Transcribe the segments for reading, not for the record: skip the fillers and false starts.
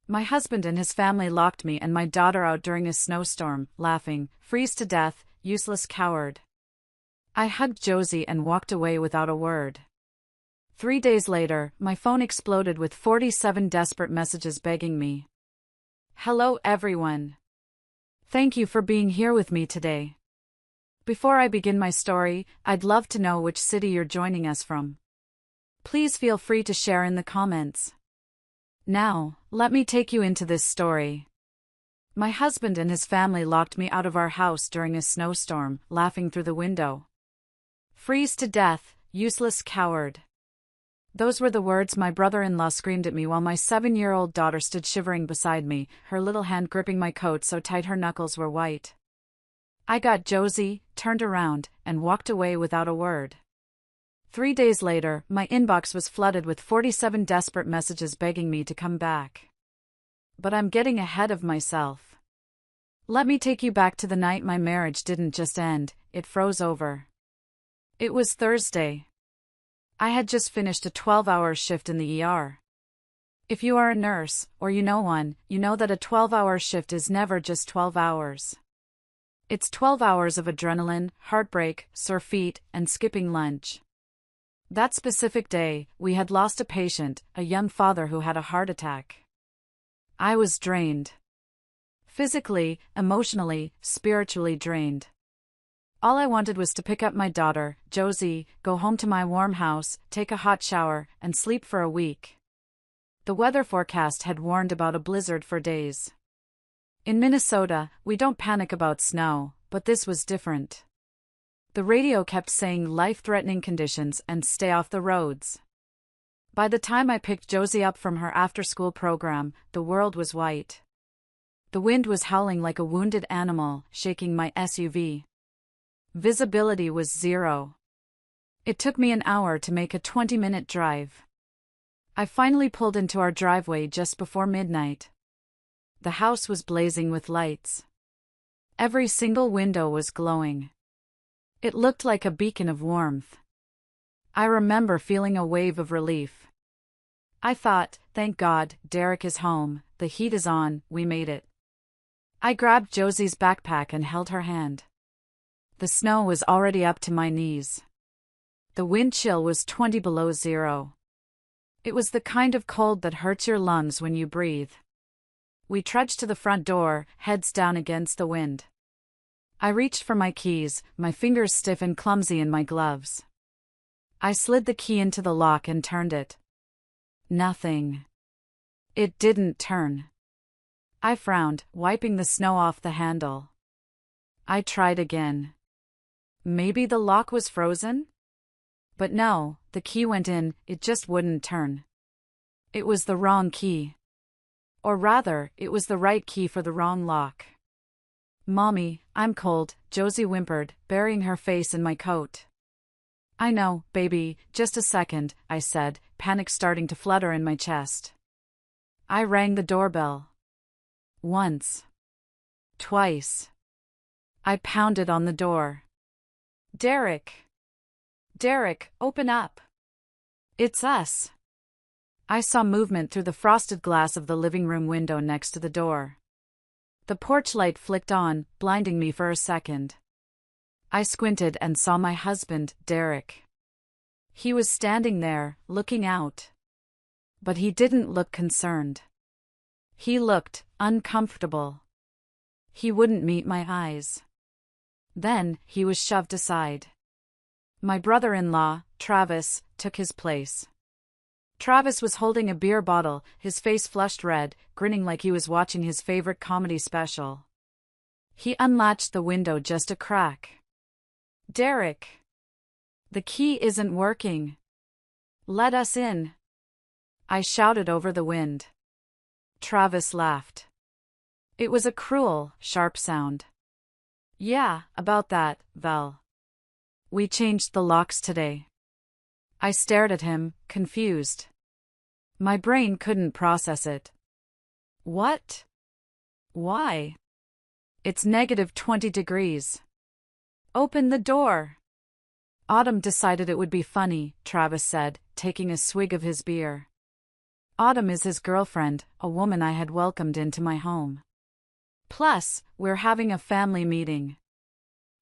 My husband and his family locked me and my daughter out during a snowstorm, laughing, "Freeze to death, useless coward." I hugged Josie and walked away without a word. 3 days later, my phone exploded with 47 desperate messages begging me. "Hello everyone. Thank you for being here with me today. Before I begin my story, I'd love to know which city you're joining us from. Please feel free to share in the comments. Now, let me take you into this story. My husband and his family locked me out of our house during a snowstorm, laughing through the window. "Freeze to death, useless coward." Those were the words my brother-in-law screamed at me while my 7-year-old daughter stood shivering beside me, her little hand gripping my coat so tight her knuckles were white. I got Josie, turned around, and walked away without a word. 3 days later, my inbox was flooded with 47 desperate messages begging me to come back. But I'm getting ahead of myself. Let me take you back to the night my marriage didn't just end, it froze over. It was Thursday. I had just finished a 12-hour shift in the ER. If you are a nurse, or you know one, you know that a 12-hour shift is never just 12 hours. It's 12 hours of adrenaline, heartbreak, sore feet, and skipping lunch. That specific day, we had lost a patient, a young father who had a heart attack. I was drained. Physically, emotionally, spiritually drained. All I wanted was to pick up my daughter, Josie, go home to my warm house, take a hot shower, and sleep for a week. The weather forecast had warned about a blizzard for days. In Minnesota, we don't panic about snow, but this was different. The radio kept saying life-threatening conditions and stay off the roads. By the time I picked Josie up from her after-school program, the world was white. The wind was howling like a wounded animal, shaking my SUV. Visibility was 0. It took me an hour to make a 20-minute drive. I finally pulled into our driveway just before midnight. The house was blazing with lights. Every single window was glowing. It looked like a beacon of warmth. I remember feeling a wave of relief. I thought, thank God, Derek is home, the heat is on, we made it. I grabbed Josie's backpack and held her hand. The snow was already up to my knees. The wind chill was 20 below zero. It was the kind of cold that hurts your lungs when you breathe. We trudged to the front door, heads down against the wind. I reached for my keys, my fingers stiff and clumsy in my gloves. I slid the key into the lock and turned it. Nothing. It didn't turn. I frowned, wiping the snow off the handle. I tried again. Maybe the lock was frozen? But no, the key went in, it just wouldn't turn. It was the wrong key. Or rather, it was the right key for the wrong lock. "Mommy, I'm cold," Josie whimpered, burying her face in my coat. "I know, baby, just a second," I said, panic starting to flutter in my chest. I rang the doorbell. Once. Twice. I pounded on the door. "Derek! Derek, open up! It's us!" I saw movement through the frosted glass of the living room window next to the door. The porch light flicked on, blinding me for a second. I squinted and saw my husband, Derek. He was standing there, looking out. But he didn't look concerned. He looked uncomfortable. He wouldn't meet my eyes. Then, he was shoved aside. My brother-in-law, Travis, took his place. Travis was holding a beer bottle, his face flushed red, grinning like he was watching his favorite comedy special. He unlatched the window just a crack. "Derek! The key isn't working. Let us in!" I shouted over the wind. Travis laughed. It was a cruel, sharp sound. "Yeah, about that, Val. We changed the locks today." I stared at him, confused. My brain couldn't process it. "What? Why? It's -20 degrees. Open the door." Autumn decided it would be funny, Travis said, taking a swig of his beer. Autumn is his girlfriend, a woman I had welcomed into my home. Plus, we're having a family meeting.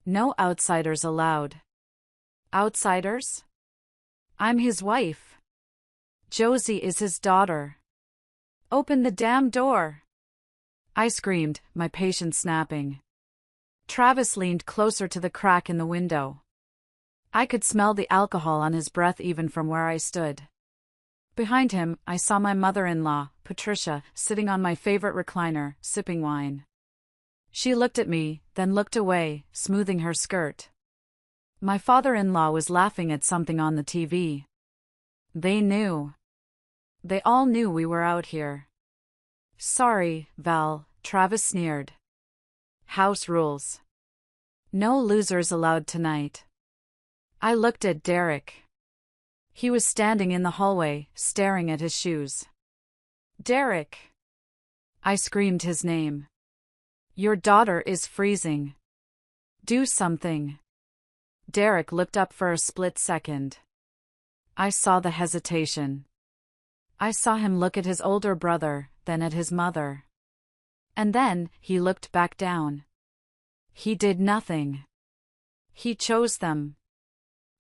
No outsiders allowed. Outsiders? I'm his wife. Josie is his daughter. Open the damn door! I screamed, my patience snapping. Travis leaned closer to the crack in the window. I could smell the alcohol on his breath even from where I stood. Behind him, I saw my mother-in-law, Patricia, sitting on my favorite recliner, sipping wine. She looked at me, then looked away, smoothing her skirt. My father-in-law was laughing at something on the TV. They knew. They all knew we were out here. Sorry, Val, Travis sneered. House rules. No losers allowed tonight. I looked at Derek. He was standing in the hallway, staring at his shoes. Derek! I screamed his name. Your daughter is freezing. Do something. Derek looked up for a split second. I saw the hesitation. I saw him look at his older brother, then at his mother. And then, he looked back down. He did nothing. He chose them.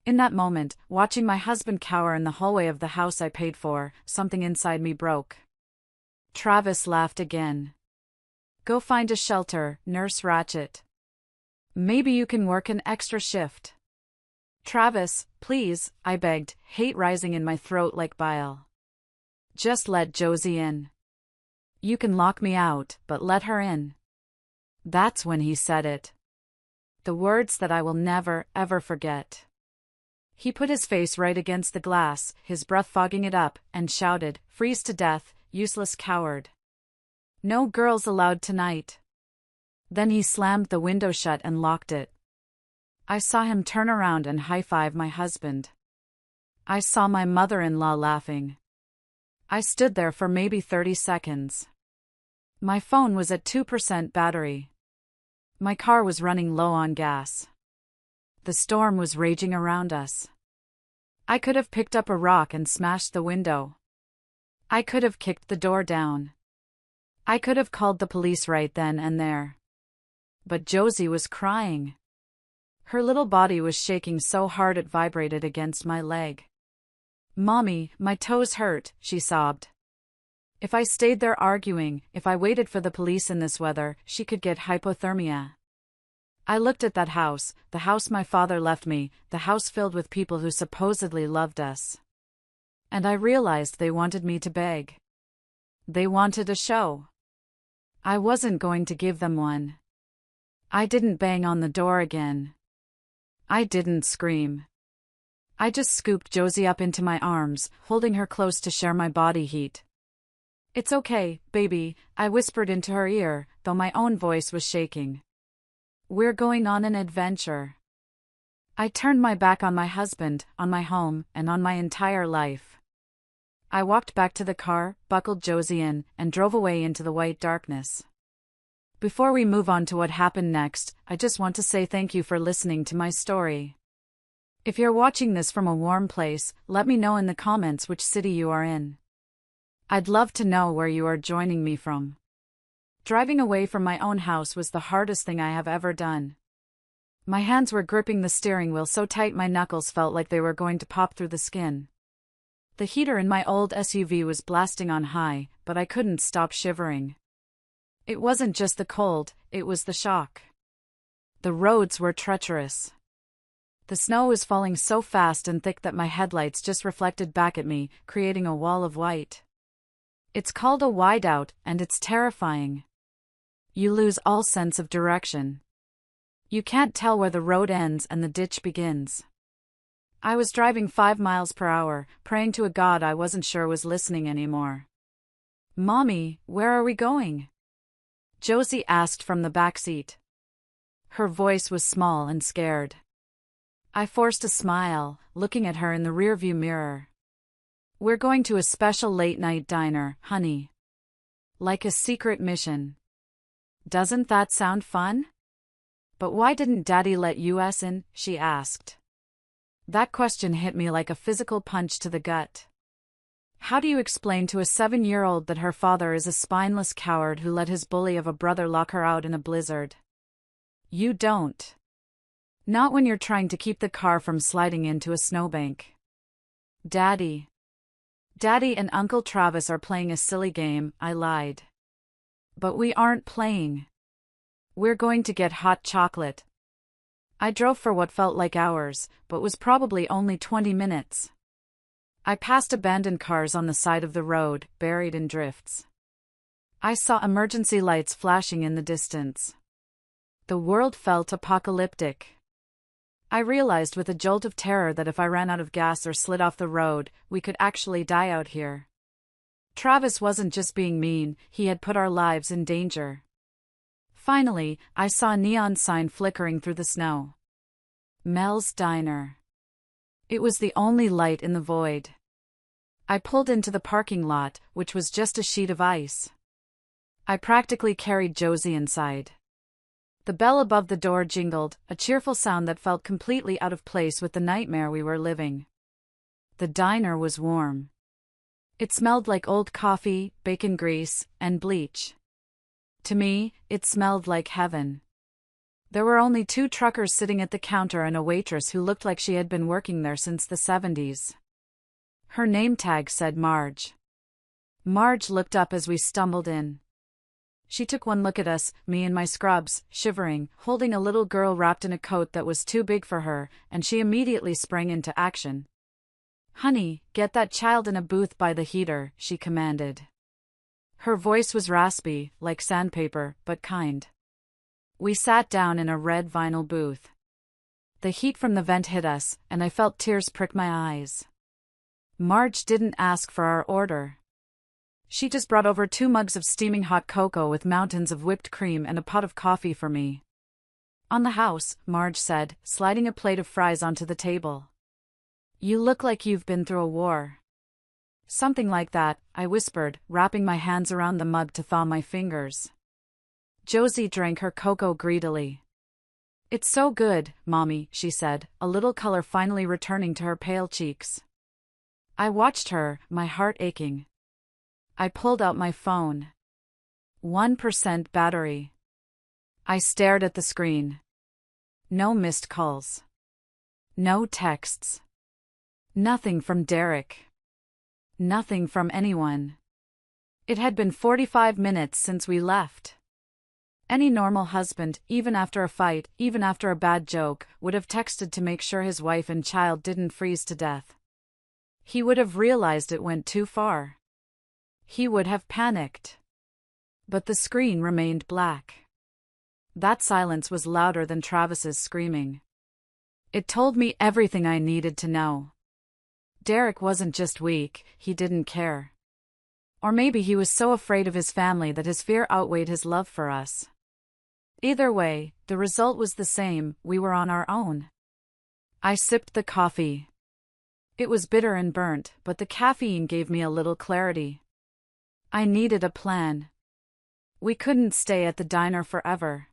In that moment, watching my husband cower in the hallway of the house I paid for, something inside me broke. Travis laughed again. Go find a shelter, Nurse Ratchet. Maybe you can work an extra shift. Travis, please, I begged, hate rising in my throat like bile. Just let Josie in. You can lock me out, but let her in. That's when he said it. The words that I will never, ever forget. He put his face right against the glass, his breath fogging it up, and shouted, "Freeze to death, useless coward. No girls allowed tonight." Then he slammed the window shut and locked it. I saw him turn around and high-five my husband. I saw my mother-in-law laughing. I stood there for maybe 30 seconds. My phone was at 2% battery. My car was running low on gas. The storm was raging around us. I could have picked up a rock and smashed the window. I could have kicked the door down. I could have called the police right then and there. But Josie was crying. Her little body was shaking so hard it vibrated against my leg. "Mommy, my toes hurt," she sobbed. If I stayed there arguing, if I waited for the police in this weather, she could get hypothermia. I looked at that house, the house my father left me, the house filled with people who supposedly loved us. And I realized they wanted me to beg. They wanted a show. I wasn't going to give them one. I didn't bang on the door again. I didn't scream. I just scooped Josie up into my arms, holding her close to share my body heat. "It's okay, baby," I whispered into her ear, though my own voice was shaking. "We're going on an adventure." I turned my back on my husband, on my home, and on my entire life. I walked back to the car, buckled Josie in, and drove away into the white darkness. Before we move on to what happened next, I just want to say thank you for listening to my story. If you're watching this from a warm place, let me know in the comments which city you are in. I'd love to know where you are joining me from. Driving away from my own house was the hardest thing I have ever done. My hands were gripping the steering wheel so tight my knuckles felt like they were going to pop through the skin. The heater in my old SUV was blasting on high, but I couldn't stop shivering. It wasn't just the cold, it was the shock. The roads were treacherous. The snow was falling so fast and thick that my headlights just reflected back at me, creating a wall of white. It's called a whiteout, and it's terrifying. You lose all sense of direction. You can't tell where the road ends and the ditch begins. I was driving 5 miles per hour, praying to a God I wasn't sure was listening anymore. "Mommy, where are we going?" Josie asked from the back seat. Her voice was small and scared. I forced a smile, looking at her in the rearview mirror. "We're going to a special late-night diner, honey. Like a secret mission. Doesn't that sound fun?" "But why didn't Daddy let us in?" she asked. That question hit me like a physical punch to the gut. How do you explain to a 7-year-old that her father is a spineless coward who let his bully of a brother lock her out in a blizzard? You don't. Not when you're trying to keep the car from sliding into a snowbank. Daddy and Uncle Travis are playing a silly game, I lied. But we aren't playing. We're going to get hot chocolate. I drove for what felt like hours, but was probably only 20 minutes. I passed abandoned cars on the side of the road, buried in drifts. I saw emergency lights flashing in the distance. The world felt apocalyptic. I realized with a jolt of terror that if I ran out of gas or slid off the road, we could actually die out here. Travis wasn't just being mean, he had put our lives in danger. Finally, I saw a neon sign flickering through the snow. Mel's Diner. It was the only light in the void. I pulled into the parking lot, which was just a sheet of ice. I practically carried Josie inside. The bell above the door jingled, a cheerful sound that felt completely out of place with the nightmare we were living. The diner was warm. It smelled like old coffee, bacon grease, and bleach. To me, it smelled like heaven. There were only 2 truckers sitting at the counter and a waitress who looked like she had been working there since the 70s. Her name tag said Marge. Marge looked up as we stumbled in. She took one look at us, me in my scrubs, shivering, holding a little girl wrapped in a coat that was too big for her, and she immediately sprang into action. "Honey, get that child in a booth by the heater," she commanded. Her voice was raspy, like sandpaper, but kind. We sat down in a red vinyl booth. The heat from the vent hit us, and I felt tears prick my eyes. Marge didn't ask for our order. She just brought over 2 mugs of steaming hot cocoa with mountains of whipped cream and a pot of coffee for me. "On the house," Marge said, sliding a plate of fries onto the table. "You look like you've been through a war." "Something like that," I whispered, wrapping my hands around the mug to thaw my fingers. Josie drank her cocoa greedily. "It's so good, Mommy," she said, a little color finally returning to her pale cheeks. I watched her, my heart aching. I pulled out my phone. 1% battery. I stared at the screen. No missed calls. No texts. Nothing from Derek. Nothing from anyone. It had been 45 minutes since we left. Any normal husband, even after a fight, even after a bad joke, would have texted to make sure his wife and child didn't freeze to death. He would have realized it went too far. He would have panicked. But the screen remained black. That silence was louder than Travis's screaming. It told me everything I needed to know. Derek wasn't just weak, he didn't care. Or maybe he was so afraid of his family that his fear outweighed his love for us. Either way, the result was the same, we were on our own. I sipped the coffee. It was bitter and burnt, but the caffeine gave me a little clarity. I needed a plan. We couldn't stay at the diner forever.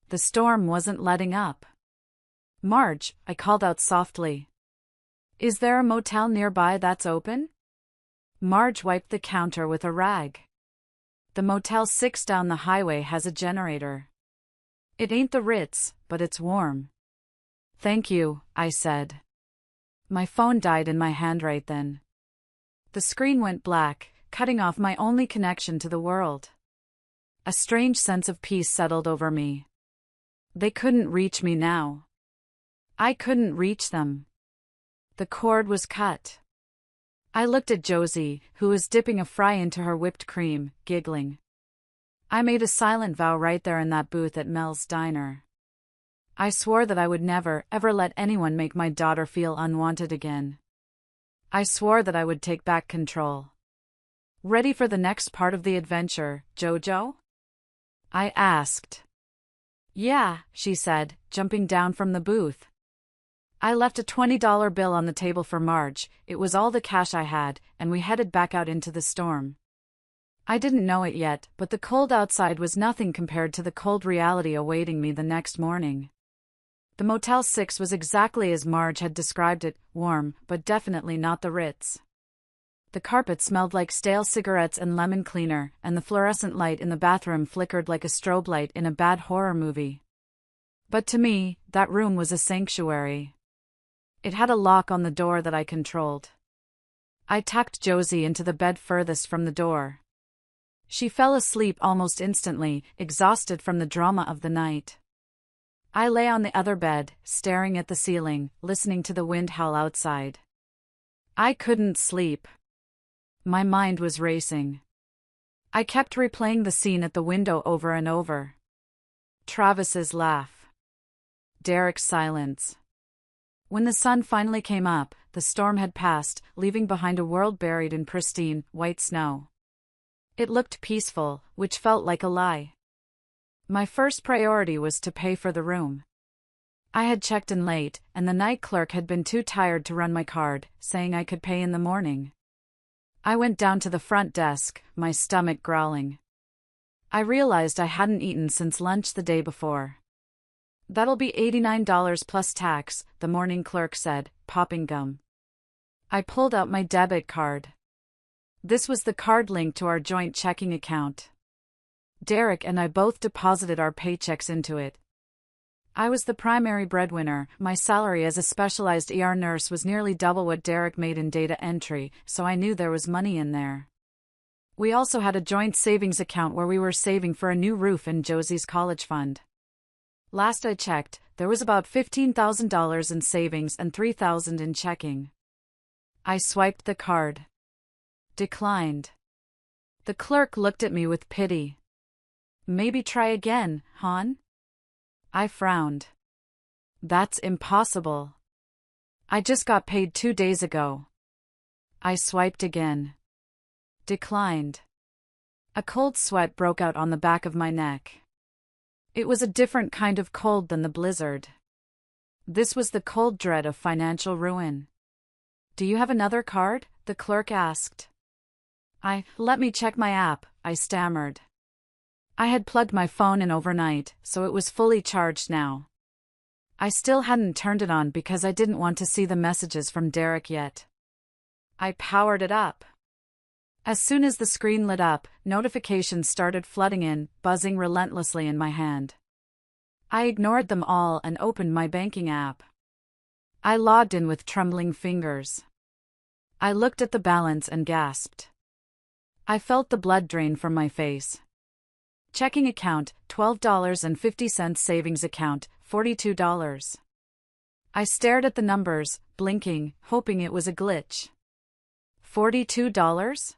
The storm wasn't letting up. "Marge," I called out softly. "Is there a motel nearby that's open?" Marge wiped the counter with a rag. "The Motel 6 down the highway has a generator. It ain't the Ritz, but it's warm." "Thank you," I said. My phone died in my hand right then. The screen went black, cutting off my only connection to the world. A strange sense of peace settled over me. They couldn't reach me now. I couldn't reach them. The cord was cut. I looked at Josie, who was dipping a fry into her whipped cream, giggling. I made a silent vow right there in that booth at Mel's Diner. I swore that I would never, ever let anyone make my daughter feel unwanted again. I swore that I would take back control. "Ready for the next part of the adventure, Jojo?" I asked. "Yeah," she said, jumping down from the booth. I left a $20 bill on the table for Marge, it was all the cash I had, and we headed back out into the storm. I didn't know it yet, but the cold outside was nothing compared to the cold reality awaiting me the next morning. The Motel 6 was exactly as Marge had described it, warm, but definitely not the Ritz. The carpet smelled like stale cigarettes and lemon cleaner, and the fluorescent light in the bathroom flickered like a strobe light in a bad horror movie. But to me, that room was a sanctuary. It had a lock on the door that I controlled. I tucked Josie into the bed furthest from the door. She fell asleep almost instantly, exhausted from the drama of the night. I lay on the other bed, staring at the ceiling, listening to the wind howl outside. I couldn't sleep. My mind was racing. I kept replaying the scene at the window over and over. Travis's laugh. Derek's silence. When the sun finally came up, the storm had passed, leaving behind a world buried in pristine, white snow. It looked peaceful, which felt like a lie. My first priority was to pay for the room. I had checked in late, and the night clerk had been too tired to run my card, saying I could pay in the morning. I went down to the front desk, my stomach growling. I realized I hadn't eaten since lunch the day before. "That'll be $89 plus tax," the morning clerk said, popping gum. I pulled out my debit card. This was the card linked to our joint checking account. Derek and I both deposited our paychecks into it. I was the primary breadwinner. My salary as a specialized ER nurse was nearly double what Derek made in data entry, so I knew there was money in there. We also had a joint savings account where we were saving for a new roof and Josie's college fund. Last I checked, there was about $15,000 in savings and $3,000 in checking. I swiped the card. Declined. The clerk looked at me with pity. "Maybe try again, hon?" I frowned. "That's impossible. I just got paid 2 days ago." I swiped again. Declined. A cold sweat broke out on the back of my neck. It was a different kind of cold than the blizzard. This was the cold dread of financial ruin. "Do you have another card?" the clerk asked. Let me check my app," I stammered. I had plugged my phone in overnight, so it was fully charged now. I still hadn't turned it on because I didn't want to see the messages from Derek yet. I powered it up. As soon as the screen lit up, notifications started flooding in, buzzing relentlessly in my hand. I ignored them all and opened my banking app. I logged in with trembling fingers. I looked at the balance and gasped. I felt the blood drain from my face. Checking account, $12.50. Savings account, $42. I stared at the numbers, blinking, hoping it was a glitch. $42?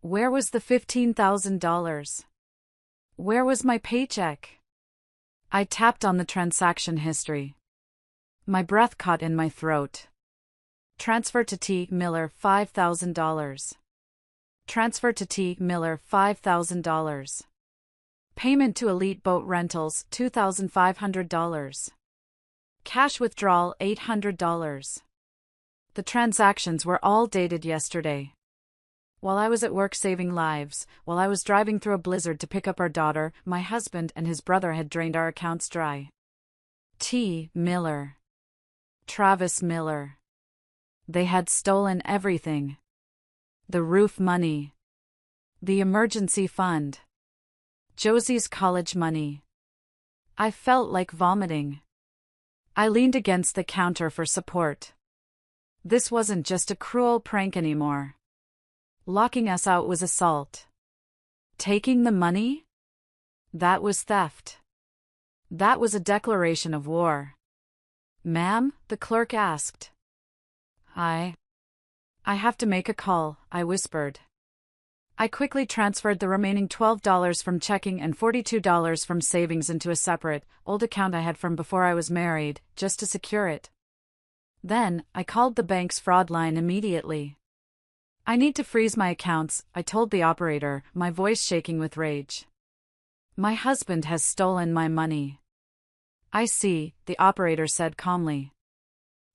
Where was the $15,000? Where was my paycheck? I tapped on the transaction history. My breath caught in my throat. Transfer to T. Miller, $5,000. Transfer to T. Miller, $5,000. Payment to Elite Boat Rentals, $2,500. Cash withdrawal, $800. The transactions were all dated yesterday. While I was at work saving lives, while I was driving through a blizzard to pick up our daughter, my husband and his brother had drained our accounts dry. T. Miller. Travis Miller. They had stolen everything. The roof money. The emergency fund. Josie's college money. I felt like vomiting. I leaned against the counter for support. This wasn't just a cruel prank anymore. Locking us out was assault. Taking the money? That was theft. That was a declaration of war. "Ma'am?" the clerk asked. I have to make a call," I whispered. I quickly transferred the remaining $12 from checking and $42 from savings into a separate, old account I had from before I was married, just to secure it. Then, I called the bank's fraud line immediately. "I need to freeze my accounts," I told the operator, my voice shaking with rage. "My husband has stolen my money." "I see," the operator said calmly.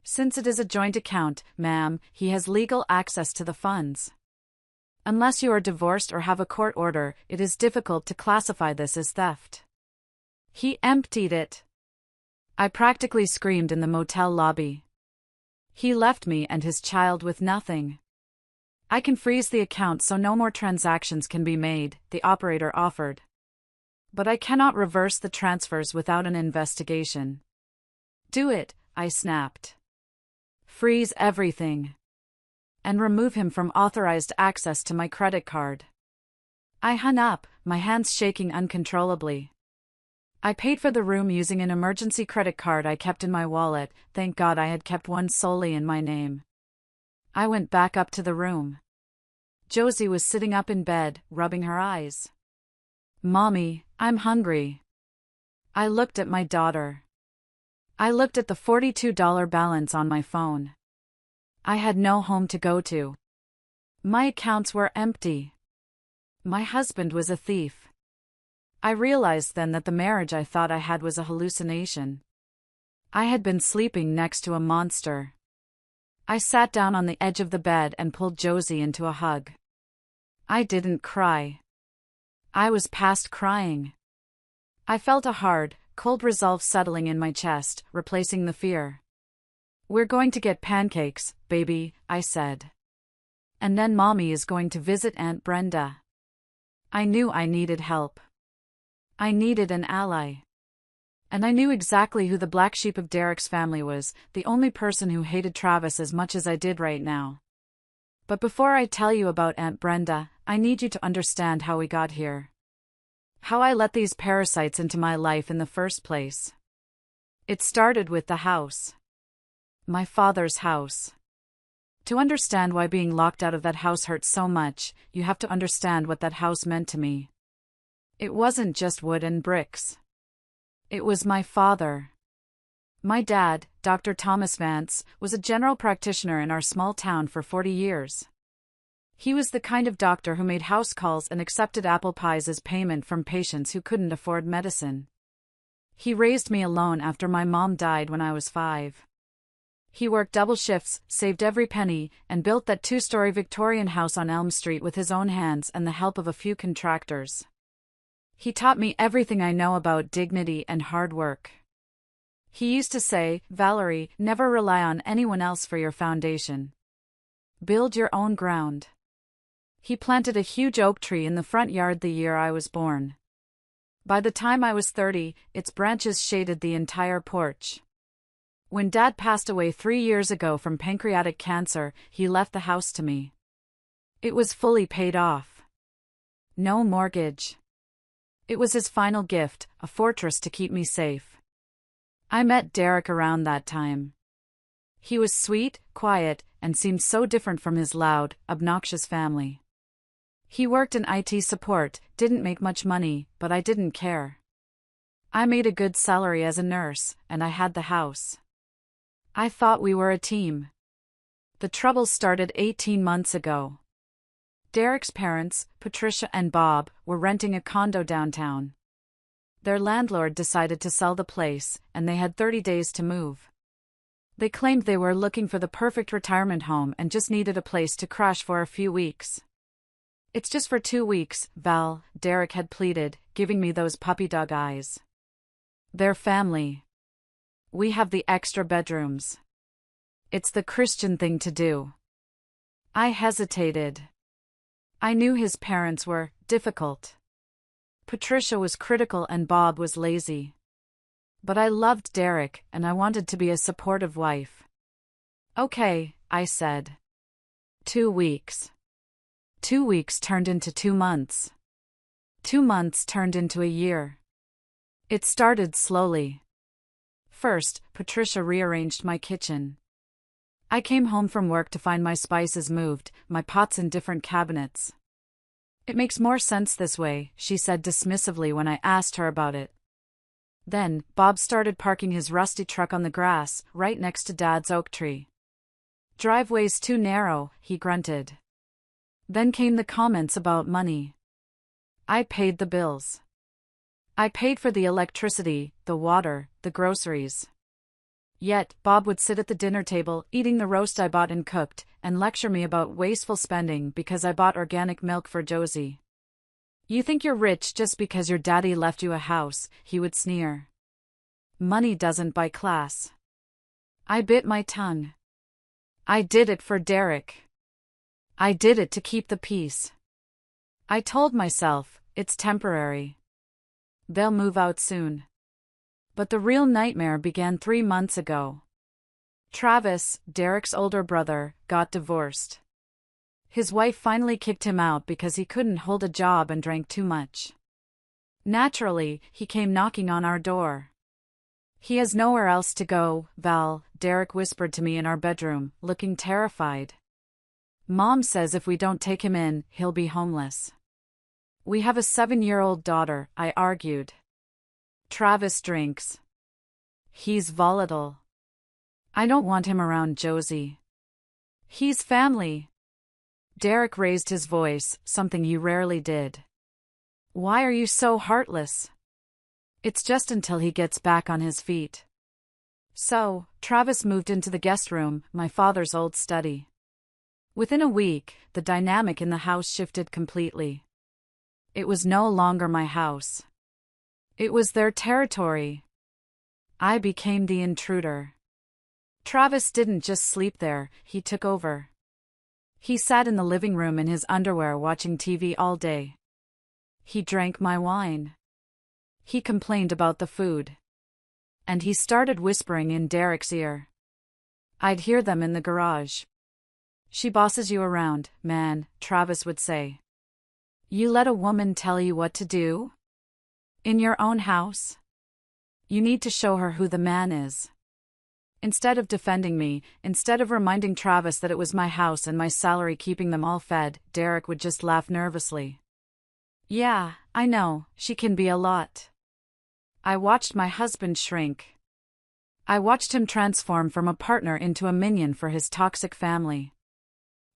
"Since it is a joint account, ma'am, he has legal access to the funds. Unless you are divorced or have a court order, it is difficult to classify this as theft." "He emptied it," I practically screamed in the motel lobby. "He left me and his child with nothing." I can freeze the account so no more transactions can be made, the operator offered. But I cannot reverse the transfers without an investigation. Do it, I snapped. Freeze everything. And remove him from authorized access to my credit card. I hung up, my hands shaking uncontrollably. I paid for the room using an emergency credit card I kept in my wallet. Thank God I had kept one solely in my name. I went back up to the room. Josie was sitting up in bed, rubbing her eyes. Mommy, I'm hungry. I looked at my daughter. I looked at the $42 balance on my phone. I had no home to go to. My accounts were empty. My husband was a thief. I realized then that the marriage I thought I had was a hallucination. I had been sleeping next to a monster. I sat down on the edge of the bed and pulled Josie into a hug. I didn't cry. I was past crying. I felt a hard, cold resolve settling in my chest, replacing the fear. We're going to get pancakes, baby, I said. And then Mommy is going to visit Aunt Brenda. I knew I needed help. I needed an ally. And I knew exactly who the black sheep of Derek's family was, the only person who hated Travis as much as I did right now. But before I tell you about Aunt Brenda, I need you to understand how we got here. How I let these parasites into my life in the first place. It started with the house. My father's house. To understand why being locked out of that house hurt so much, you have to understand what that house meant to me. It wasn't just wood and bricks. It was my father. My dad, Dr. Thomas Vance, was a general practitioner in our small town for 40 years. He was the kind of doctor who made house calls and accepted apple pies as payment from patients who couldn't afford medicine. He raised me alone after my mom died when I was 5. He worked double shifts, saved every penny, and built that 2-story Victorian house on Elm Street with his own hands and the help of a few contractors. He taught me everything I know about dignity and hard work. He used to say, Valerie, never rely on anyone else for your foundation. Build your own ground. He planted a huge oak tree in the front yard the year I was born. By the time I was 30, its branches shaded the entire porch. When Dad passed away 3 years ago from pancreatic cancer, he left the house to me. It was fully paid off. No mortgage. It was his final gift, a fortress to keep me safe. I met Derek around that time. He was sweet, quiet, and seemed so different from his loud, obnoxious family. He worked in IT support, didn't make much money, but I didn't care. I made a good salary as a nurse, and I had the house. I thought we were a team. The trouble started 18 months ago. Derek's parents, Patricia and Bob, were renting a condo downtown. Their landlord decided to sell the place, and they had 30 days to move. They claimed they were looking for the perfect retirement home and just needed a place to crash for a few weeks. It's just for 2 weeks, Val, Derek had pleaded, giving me those puppy dog eyes. They're family. We have the extra bedrooms. It's the Christian thing to do. I hesitated. I knew his parents were difficult. Patricia was critical and Bob was lazy. But I loved Derek, and I wanted to be a supportive wife. Okay, I said. 2 weeks. 2 weeks turned into 2 months. 2 months turned into a year. It started slowly. First, Patricia rearranged my kitchen. I came home from work to find my spices moved, my pots in different cabinets. It makes more sense this way, she said dismissively when I asked her about it. Then, Bob started parking his rusty truck on the grass, right next to Dad's oak tree. Driveway's too narrow, he grunted. Then came the comments about money. I paid the bills. I paid for the electricity, the water, the groceries. Yet, Bob would sit at the dinner table, eating the roast I bought and cooked, and lecture me about wasteful spending because I bought organic milk for Josie. You think you're rich just because your daddy left you a house, he would sneer. Money doesn't buy class. I bit my tongue. I did it for Derek. I did it to keep the peace. I told myself, it's temporary. They'll move out soon. But the real nightmare began 3 months ago. Travis, Derek's older brother, got divorced. His wife finally kicked him out because he couldn't hold a job and drank too much. Naturally, he came knocking on our door. He has nowhere else to go, Val, Derek whispered to me in our bedroom, looking terrified. Mom says if we don't take him in, he'll be homeless. We have a 7-year-old daughter, I argued. Travis drinks. He's volatile. I don't want him around Josie. He's family. Derek raised his voice, something you rarely did. Why are you so heartless? It's just until he gets back on his feet. So, Travis moved into the guest room, my father's old study. Within a week, the dynamic in the house shifted completely. It was no longer my house. It was their territory. I became the intruder. Travis didn't just sleep there, he took over. He sat in the living room in his underwear watching TV all day. He drank my wine. He complained about the food. And he started whispering in Derek's ear. I'd hear them in the garage. She bosses you around, man, Travis would say. You let a woman tell you what to do? In your own house? You need to show her who the man is. Instead of defending me, instead of reminding Travis that it was my house and my salary keeping them all fed, Derek would just laugh nervously. Yeah, I know, she can be a lot. I watched my husband shrink. I watched him transform from a partner into a minion for his toxic family.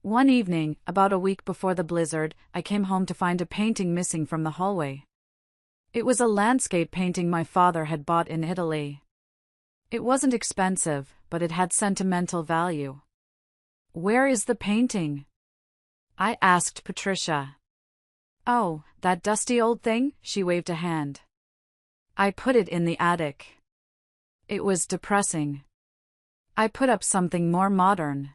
One evening, about a week before the blizzard, I came home to find a painting missing from the hallway. It was a landscape painting my father had bought in Italy. It wasn't expensive, but it had sentimental value. Where is the painting? I asked Patricia. Oh, that dusty old thing, she waved a hand. I put it in the attic. It was depressing. I put up something more modern.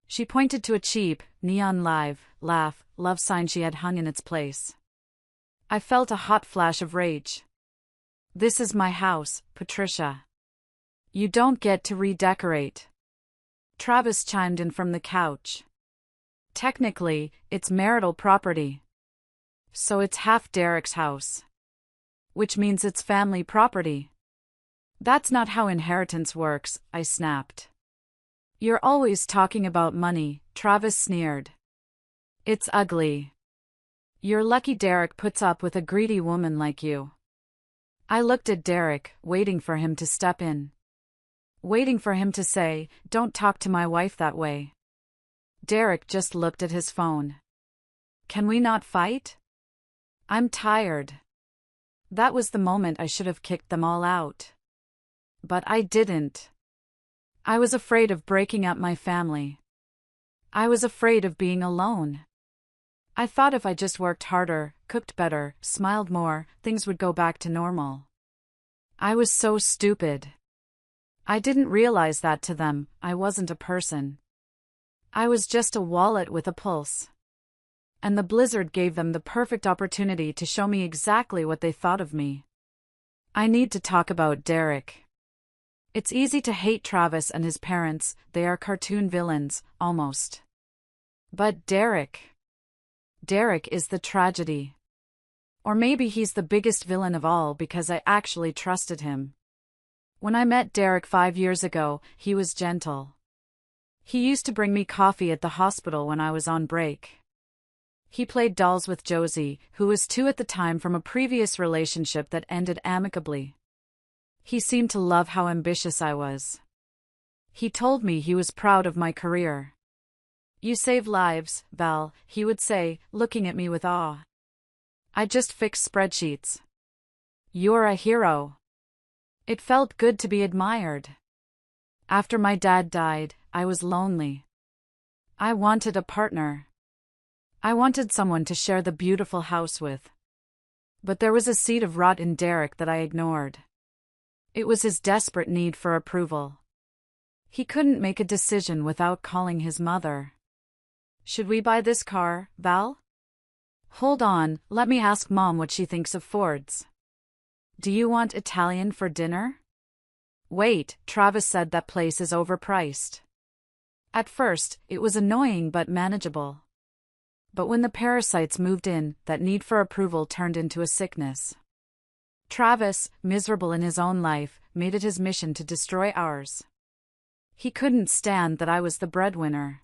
She pointed to a cheap, neon love sign she had hung in its place. I felt a hot flash of rage. This is my house, Patricia. You don't get to redecorate. Travis chimed in from the couch. Technically, it's marital property. So it's half Derek's house. Which means it's family property. That's not how inheritance works, I snapped. You're always talking about money, Travis sneered. It's ugly. You're lucky Derek puts up with a greedy woman like you. I looked at Derek, waiting for him to step in. Waiting for him to say, don't talk to my wife that way. Derek just looked at his phone. Can we not fight? I'm tired. That was the moment I should have kicked them all out. But I didn't. I was afraid of breaking up my family. I was afraid of being alone. I thought if I just worked harder, cooked better, smiled more, things would go back to normal. I was so stupid. I didn't realize that to them, I wasn't a person. I was just a wallet with a pulse. And the blizzard gave them the perfect opportunity to show me exactly what they thought of me. I need to talk about Derek. It's easy to hate Travis and his parents, they are cartoon villains, almost. But Derek is the tragedy. Or maybe he's the biggest villain of all because I actually trusted him. When I met Derek 5 years ago, he was gentle. He used to bring me coffee at the hospital when I was on break. He played dolls with Josie, who was 2 at the time from a previous relationship that ended amicably. He seemed to love how ambitious I was. He told me he was proud of my career. You save lives, Val, he would say, looking at me with awe. I just fix spreadsheets. You're a hero. It felt good to be admired. After my dad died, I was lonely. I wanted a partner. I wanted someone to share the beautiful house with. But there was a seed of rot in Derek that I ignored. It was his desperate need for approval. He couldn't make a decision without calling his mother. Should we buy this car, Val? Hold on, let me ask Mom what she thinks of Fords. Do you want Italian for dinner? Wait, Travis said that place is overpriced. At first, it was annoying but manageable. But when the parasites moved in, that need for approval turned into a sickness. Travis, miserable in his own life, made it his mission to destroy ours. He couldn't stand that I was the breadwinner.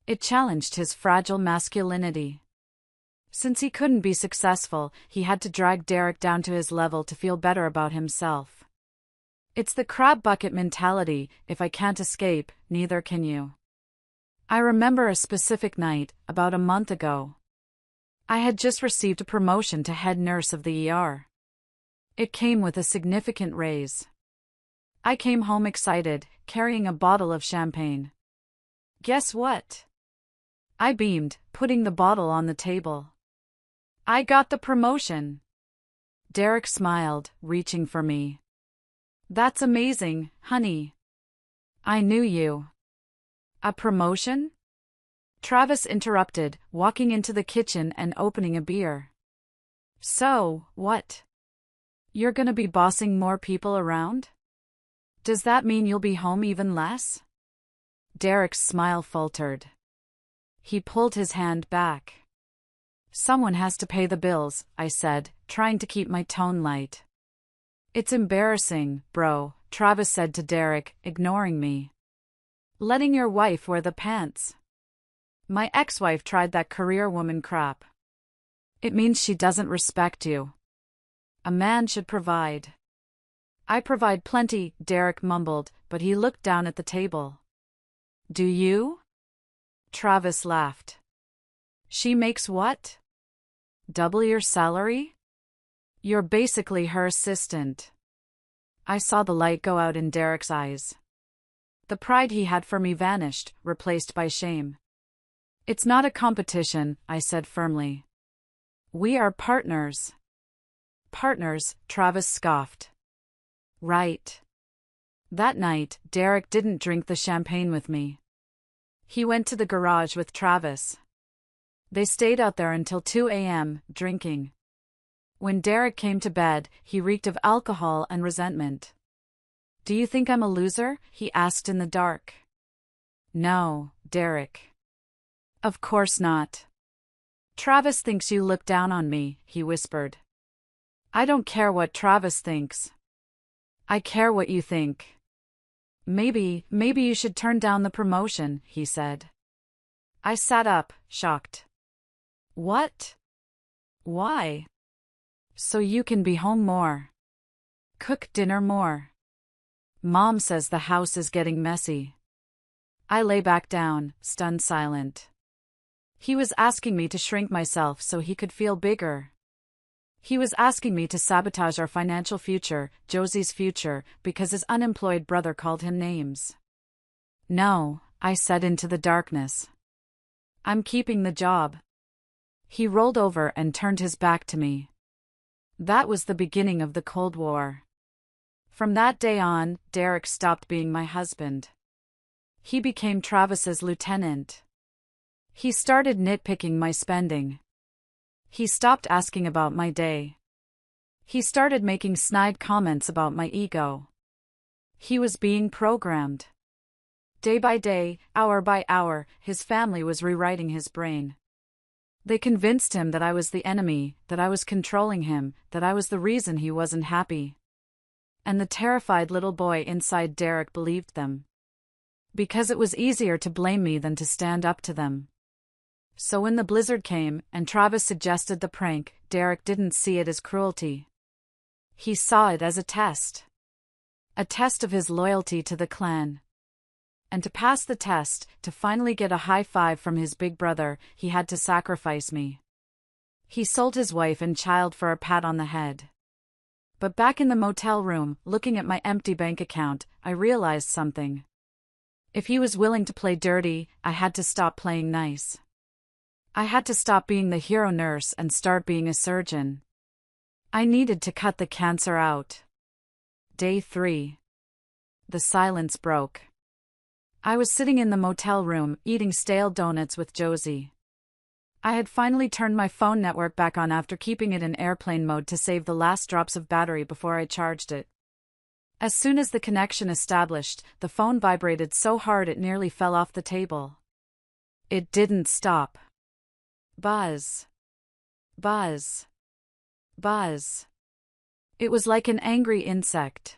It challenged his fragile masculinity. Since he couldn't be successful, he had to drag Derek down to his level to feel better about himself. It's the crab bucket mentality: if I can't escape, neither can you. I remember a specific night, about a month ago. I had just received a promotion to head nurse of the ER. It came with a significant raise. I came home excited, carrying a bottle of champagne. Guess what? I beamed, putting the bottle on the table. I got the promotion. Derek smiled, reaching for me. That's amazing, honey. I knew you. A promotion? Travis interrupted, walking into the kitchen and opening a beer. So, what? You're gonna be bossing more people around? Does that mean you'll be home even less? Derek's smile faltered. He pulled his hand back. Someone has to pay the bills, I said, trying to keep my tone light. It's embarrassing, bro, Travis said to Derek, ignoring me. Letting your wife wear the pants. My ex-wife tried that career woman crap. It means she doesn't respect you. A man should provide. I provide plenty, Derek mumbled, but he looked down at the table. Do you? Travis laughed. She makes what? Double your salary? You're basically her assistant. I saw the light go out in Derek's eyes. The pride he had for me vanished, replaced by shame. It's not a competition, I said firmly. We are partners. Partners, Travis scoffed. Right. That night, Derek didn't drink the champagne with me. He went to the garage with Travis. They stayed out there until 2 a.m., drinking. When Derek came to bed, he reeked of alcohol and resentment. Do you think I'm a loser? He asked in the dark. No, Derek. Of course not. Travis thinks you look down on me, he whispered. I don't care what Travis thinks. I care what you think. Maybe you should turn down the promotion, he said. I sat up, shocked. What? Why? So you can be home more. Cook dinner more. Mom says the house is getting messy. I lay back down, stunned silent. He was asking me to shrink myself so he could feel bigger. He was asking me to sabotage our financial future, Josie's future, because his unemployed brother called him names. No, I said into the darkness. I'm keeping the job. He rolled over and turned his back to me. That was the beginning of the Cold War. From that day on, Derek stopped being my husband. He became Travis's lieutenant. He started nitpicking my spending. He stopped asking about my day. He started making snide comments about my ego. He was being programmed. Day by day, hour by hour, his family was rewriting his brain. They convinced him that I was the enemy, that I was controlling him, that I was the reason he wasn't happy. And the terrified little boy inside Derek believed them. Because it was easier to blame me than to stand up to them. So when the blizzard came, and Travis suggested the prank, Derek didn't see it as cruelty. He saw it as a test. A test of his loyalty to the clan. And to pass the test, to finally get a high five from his big brother, he had to sacrifice me. He sold his wife and child for a pat on the head. But back in the motel room, looking at my empty bank account, I realized something. If he was willing to play dirty, I had to stop playing nice. I had to stop being the hero nurse and start being a surgeon. I needed to cut the cancer out. Day 3. The silence broke. I was sitting in the motel room, eating stale donuts with Josie. I had finally turned my phone network back on after keeping it in airplane mode to save the last drops of battery before I charged it. As soon as the connection established, the phone vibrated so hard it nearly fell off the table. It didn't stop. Buzz. Buzz. Buzz. It was like an angry insect.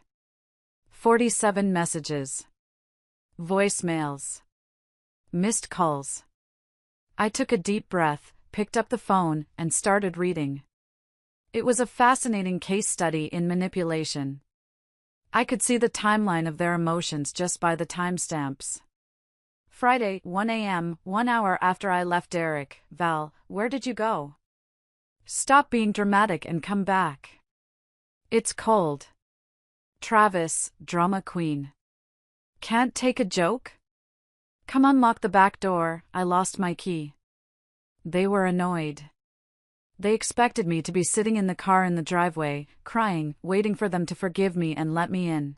47 messages. Voicemails. Missed calls. I took a deep breath, picked up the phone, and started reading. It was a fascinating case study in manipulation. I could see the timeline of their emotions just by the timestamps. Friday, 1 a.m., 1 hour after I left Derek. Val, where did you go? Stop being dramatic and come back. It's cold. Travis, drama queen. Can't take a joke? Come unlock the back door, I lost my key. They were annoyed. They expected me to be sitting in the car in the driveway, crying, waiting for them to forgive me and let me in.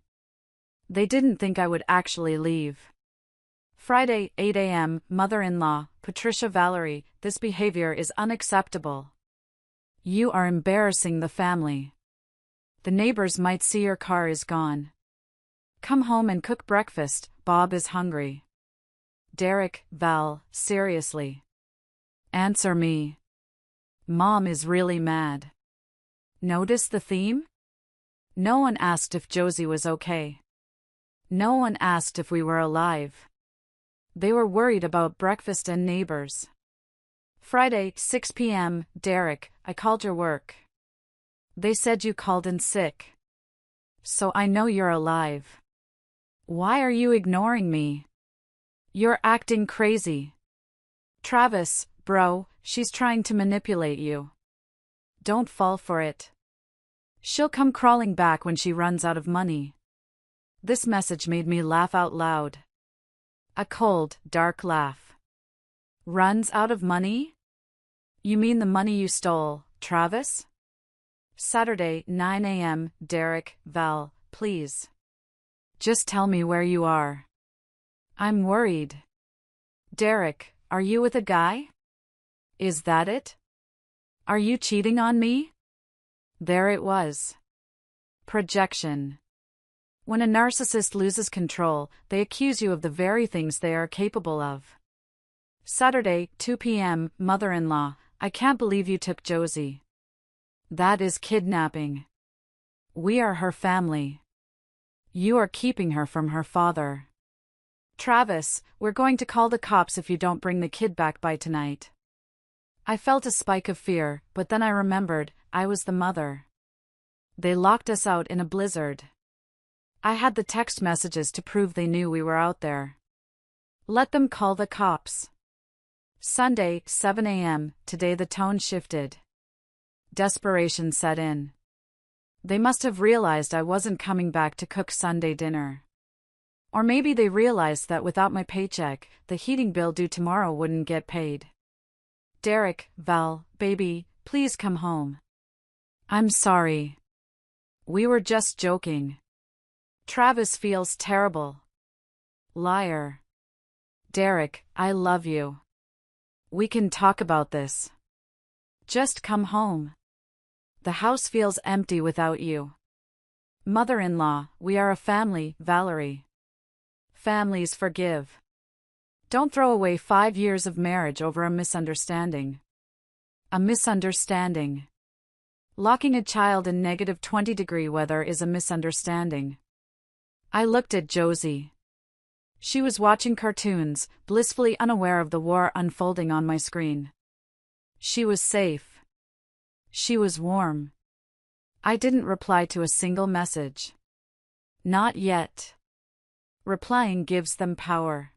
They didn't think I would actually leave. Friday, 8 a.m., mother-in-law, Patricia Valery, this behavior is unacceptable. You are embarrassing the family. The neighbors might see your car is gone. Come home and cook breakfast, Bob is hungry. Derek, Val, seriously. Answer me. Mom is really mad. Notice the theme? No one asked if Josie was okay. No one asked if we were alive. They were worried about breakfast and neighbors. Friday, 6 p.m., Derek, I called your work. They said you called in sick. So I know you're alive. Why are you ignoring me? You're acting crazy. Travis, bro, she's trying to manipulate you. Don't fall for it. She'll come crawling back when she runs out of money. This message made me laugh out loud. A cold, dark laugh. Runs out of money? You mean the money you stole, Travis? Saturday, 9 a.m., Derek, Val, please. Just tell me where you are. I'm worried. Derek, are you with a guy? Is that it? Are you cheating on me? There it was. Projection. When a narcissist loses control, they accuse you of the very things they are capable of. Saturday, 2 p.m., mother-in-law, I can't believe you took Josie. That is kidnapping. We are her family. You are keeping her from her father. Travis, we're going to call the cops if you don't bring the kid back by tonight. I felt a spike of fear, but then I remembered, I was the mother. They locked us out in a blizzard. I had the text messages to prove they knew we were out there. Let them call the cops. Sunday, 7 a.m., today the tone shifted. Desperation set in. They must have realized I wasn't coming back to cook Sunday dinner. Or maybe they realized that without my paycheck, the heating bill due tomorrow wouldn't get paid. Derek, Val, baby, please come home. I'm sorry. We were just joking. Travis feels terrible. Liar. Derek, I love you. We can talk about this. Just come home. The house feels empty without you. Mother-in-law, we are a family, Valerie. Families forgive. Don't throw away 5 years of marriage over a misunderstanding. A misunderstanding. Locking a child in negative 20-degree weather is a misunderstanding. I looked at Josie. She was watching cartoons, blissfully unaware of the war unfolding on my screen. She was safe. She was warm. I didn't reply to a single message. Not yet. Replying gives them power.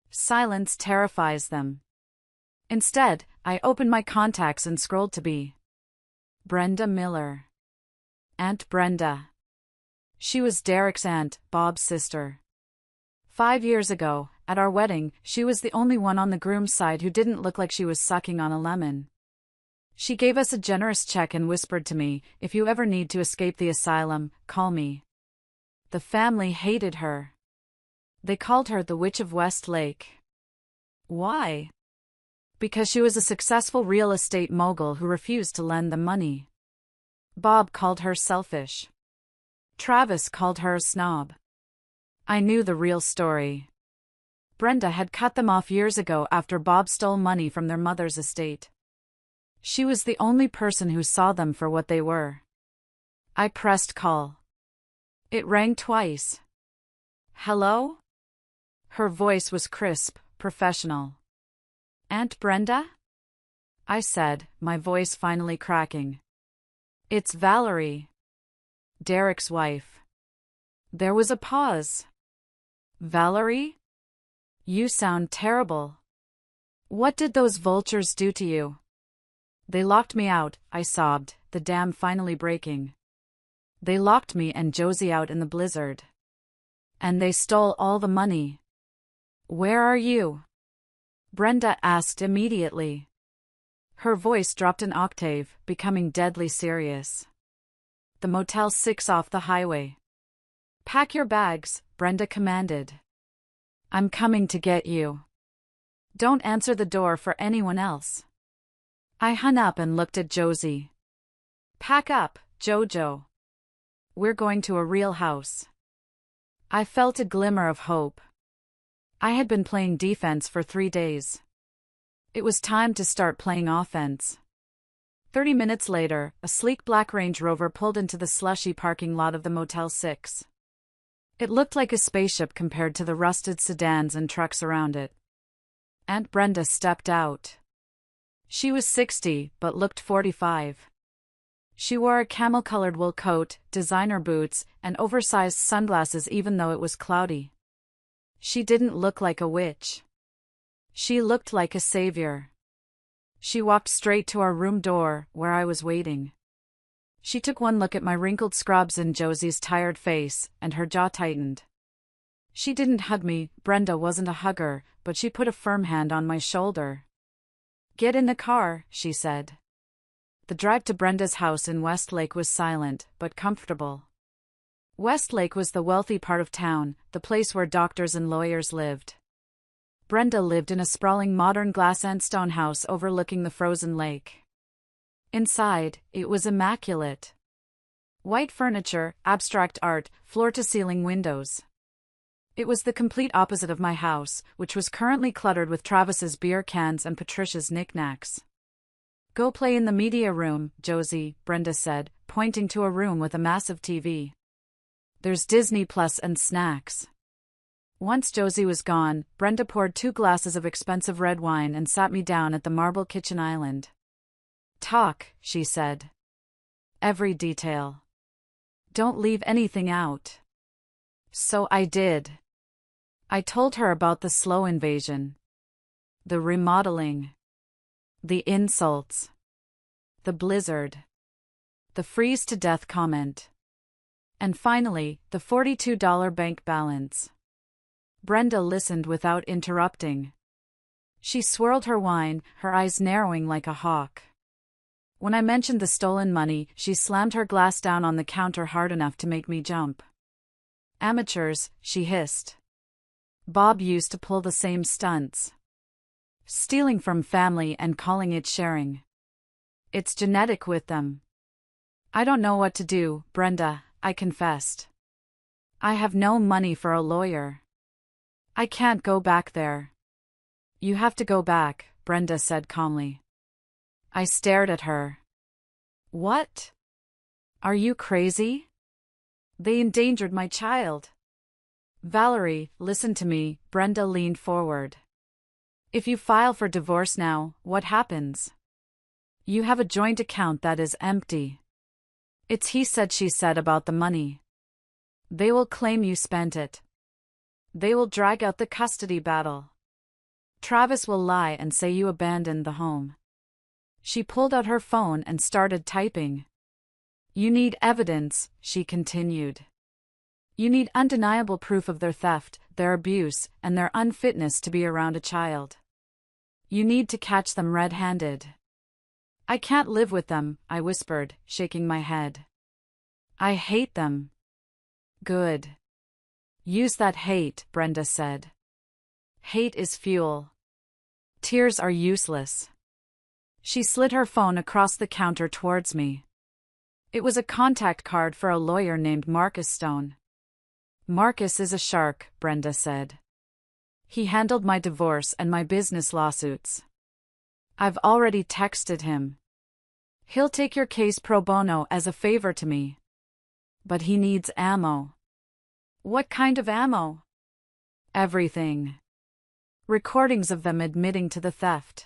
Silence terrifies them. Instead, I opened my contacts and scrolled to B. Brenda Miller. Aunt Brenda. She was Derek's aunt, Bob's sister. 5 years ago, at our wedding, she was the only one on the groom's side who didn't look like she was sucking on a lemon. She gave us a generous check and whispered to me, if you ever need to escape the asylum, call me. The family hated her. They called her the Witch of Westlake. Why? Because she was a successful real estate mogul who refused to lend them money. Bob called her selfish. Travis called her a snob. I knew the real story. Brenda had cut them off years ago after Bob stole money from their mother's estate. She was the only person who saw them for what they were. I pressed call. It rang twice. Hello? Her voice was crisp, professional. Aunt Brenda? I said, my voice finally cracking. It's Valerie. Derek's wife. There was a pause. Valerie? You sound terrible. What did those vultures do to you? They locked me out, I sobbed, the dam finally breaking. They locked me and Josie out in the blizzard. And they stole all the money. Where are you? Brenda asked immediately. Her voice dropped an octave, becoming deadly serious. The Motel 6 off the highway. Pack your bags, Brenda commanded. I'm coming to get you. Don't answer the door for anyone else. I hung up and looked at Josie. Pack up, Jojo. We're going to a real house. I felt a glimmer of hope. I had been playing defense for 3 days. It was time to start playing offense. 30 minutes later, a sleek black Range Rover pulled into the slushy parking lot of the Motel 6. It looked like a spaceship compared to the rusted sedans and trucks around it. Aunt Brenda stepped out. She was 60, but looked 45. She wore a camel-colored wool coat, designer boots, and oversized sunglasses even though it was cloudy. She didn't look like a witch. She looked like a savior. She walked straight to our room door, where I was waiting. She took one look at my wrinkled scrubs and Josie's tired face, and her jaw tightened. She didn't hug me, Brenda wasn't a hugger, but she put a firm hand on my shoulder. Get in the car, she said. The drive to Brenda's house in Westlake was silent, but comfortable. Westlake was the wealthy part of town, the place where doctors and lawyers lived. Brenda lived in a sprawling modern glass and stone house overlooking the frozen lake. Inside, it was immaculate. White furniture, abstract art, floor-to-ceiling windows. It was the complete opposite of my house, which was currently cluttered with Travis's beer cans and Patricia's knickknacks. Go play in the media room, Josie, Brenda said, pointing to a room with a massive TV. There's Disney Plus and snacks. Once Josie was gone, Brenda poured 2 glasses of expensive red wine and sat me down at the marble kitchen island. Talk, she said. Every detail. Don't leave anything out. So I did. I told her about the slow invasion. The remodeling. The insults. The blizzard. The freeze-to-death comment. And finally, the $42 bank balance. Brenda listened without interrupting. She swirled her wine, her eyes narrowing like a hawk. When I mentioned the stolen money, she slammed her glass down on the counter hard enough to make me jump. Amateurs, she hissed. Bob used to pull the same stunts. Stealing from family and calling it sharing. It's genetic with them. I don't know what to do, Brenda, I confessed. I have no money for a lawyer. I can't go back there. You have to go back, Brenda said calmly. I stared at her. What? Are you crazy? They endangered my child. Valerie, listen to me, Brenda leaned forward. If you file for divorce now, what happens? You have a joint account that is empty. It's he said she said about the money. They will claim you spent it. They will drag out the custody battle. Travis will lie and say you abandoned the home. She pulled out her phone and started typing. You need evidence, she continued. You need undeniable proof of their theft, their abuse, and their unfitness to be around a child. You need to catch them red-handed. I can't live with them, I whispered, shaking my head. I hate them. Good. Use that hate, Brenda said. Hate is fuel. Tears are useless. She slid her phone across the counter towards me. It was a contact card for a lawyer named Marcus Stone. Marcus is a shark, Brenda said. He handled my divorce and my business lawsuits. I've already texted him. He'll take your case pro bono as a favor to me. But he needs ammo. What kind of ammo? Everything. Recordings of them admitting to the theft.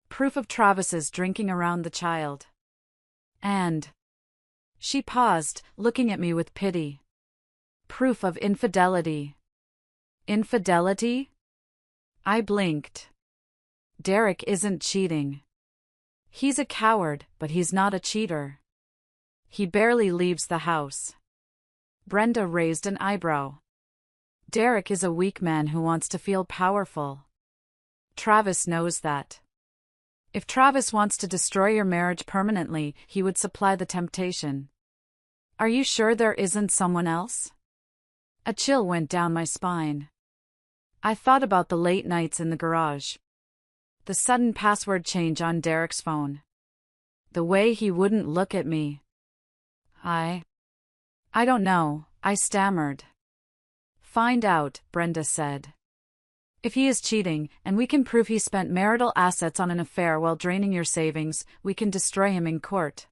Proof of Travis's drinking around the child. And... She paused, looking at me with pity. Proof of infidelity. Infidelity? I blinked. Derek isn't cheating. He's a coward, but he's not a cheater. He barely leaves the house. Brenda raised an eyebrow. Derek is a weak man who wants to feel powerful. Travis knows that. If Travis wants to destroy your marriage permanently, he would supply the temptation. Are you sure there isn't someone else? A chill went down my spine. I thought about the late nights in the garage. The sudden password change on Derek's phone. The way he wouldn't look at me. I don't know, I stammered. Find out, Brenda said. If he is cheating, and we can prove he spent marital assets on an affair while draining your savings, we can destroy him in court.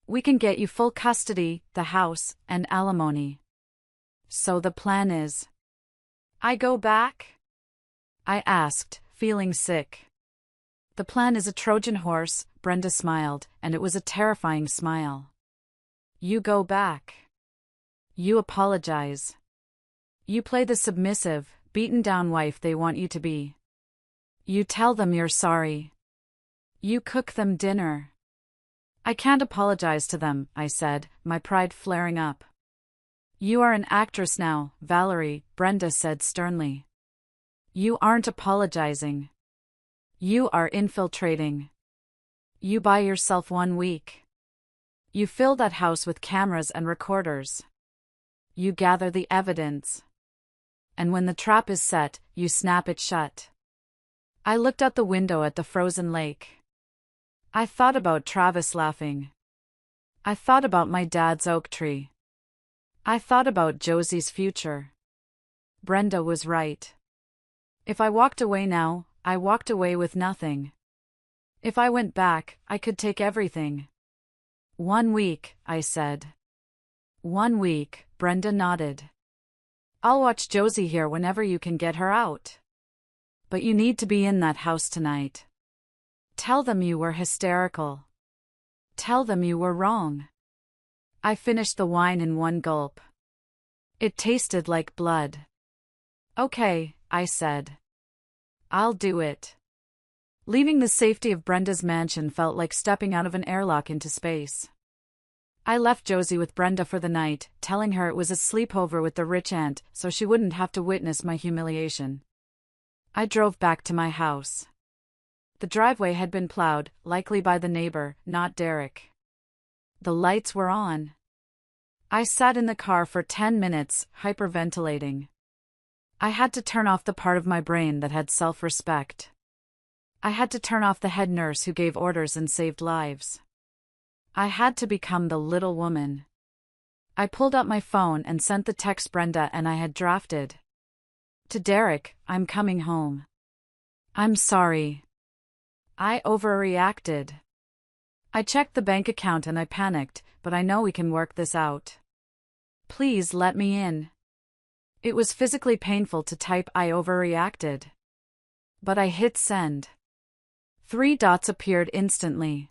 We can get you full custody, the house, and alimony. So the plan is... I go back? I asked, feeling sick. The plan is a Trojan horse, Brenda smiled, and it was a terrifying smile. You go back. You apologize. You play the submissive, beaten-down wife they want you to be. You tell them you're sorry. You cook them dinner. I can't apologize to them, I said, my pride flaring up. You are an actress now, Valerie, Brenda said sternly. You aren't apologizing. You are infiltrating. You buy yourself 1 week. You fill that house with cameras and recorders. You gather the evidence. And when the trap is set, you snap it shut. I looked out the window at the frozen lake. I thought about Travis laughing. I thought about my dad's oak tree. I thought about Josie's future. Brenda was right. If I walked away now, I walked away with nothing. If I went back, I could take everything. 1 week, I said. 1 week, Brenda nodded. I'll watch Josie here whenever you can get her out. But you need to be in that house tonight. Tell them you were hysterical. Tell them you were wrong. I finished the wine in 1 gulp. It tasted like blood. Okay, I said. I'll do it. Leaving the safety of Brenda's mansion felt like stepping out of an airlock into space. I left Josie with Brenda for the night, telling her it was a sleepover with the rich aunt, so she wouldn't have to witness my humiliation. I drove back to my house. The driveway had been plowed, likely by the neighbor, not Derek. The lights were on. I sat in the car for 10 minutes, hyperventilating. I had to turn off the part of my brain that had self-respect. I had to turn off the head nurse who gave orders and saved lives. I had to become the little woman. I pulled out my phone and sent the text Brenda and I had drafted. To Derek, I'm coming home. I'm sorry. I overreacted. I checked the bank account and I panicked, but I know we can work this out. Please let me in. It was physically painful to type I overreacted. But I hit send. 3 dots appeared instantly.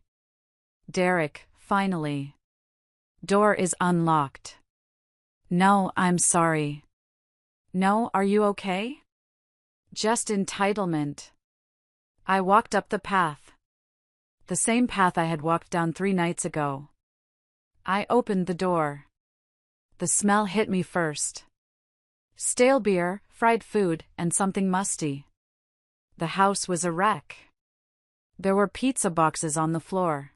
Derek, finally. Door is unlocked. No, I'm sorry. No, are you okay? Just entitlement. I walked up the path. The same path I had walked down 3 nights ago. I opened the door. The smell hit me first. Stale beer, fried food, and something musty. The house was a wreck. There were pizza boxes on the floor.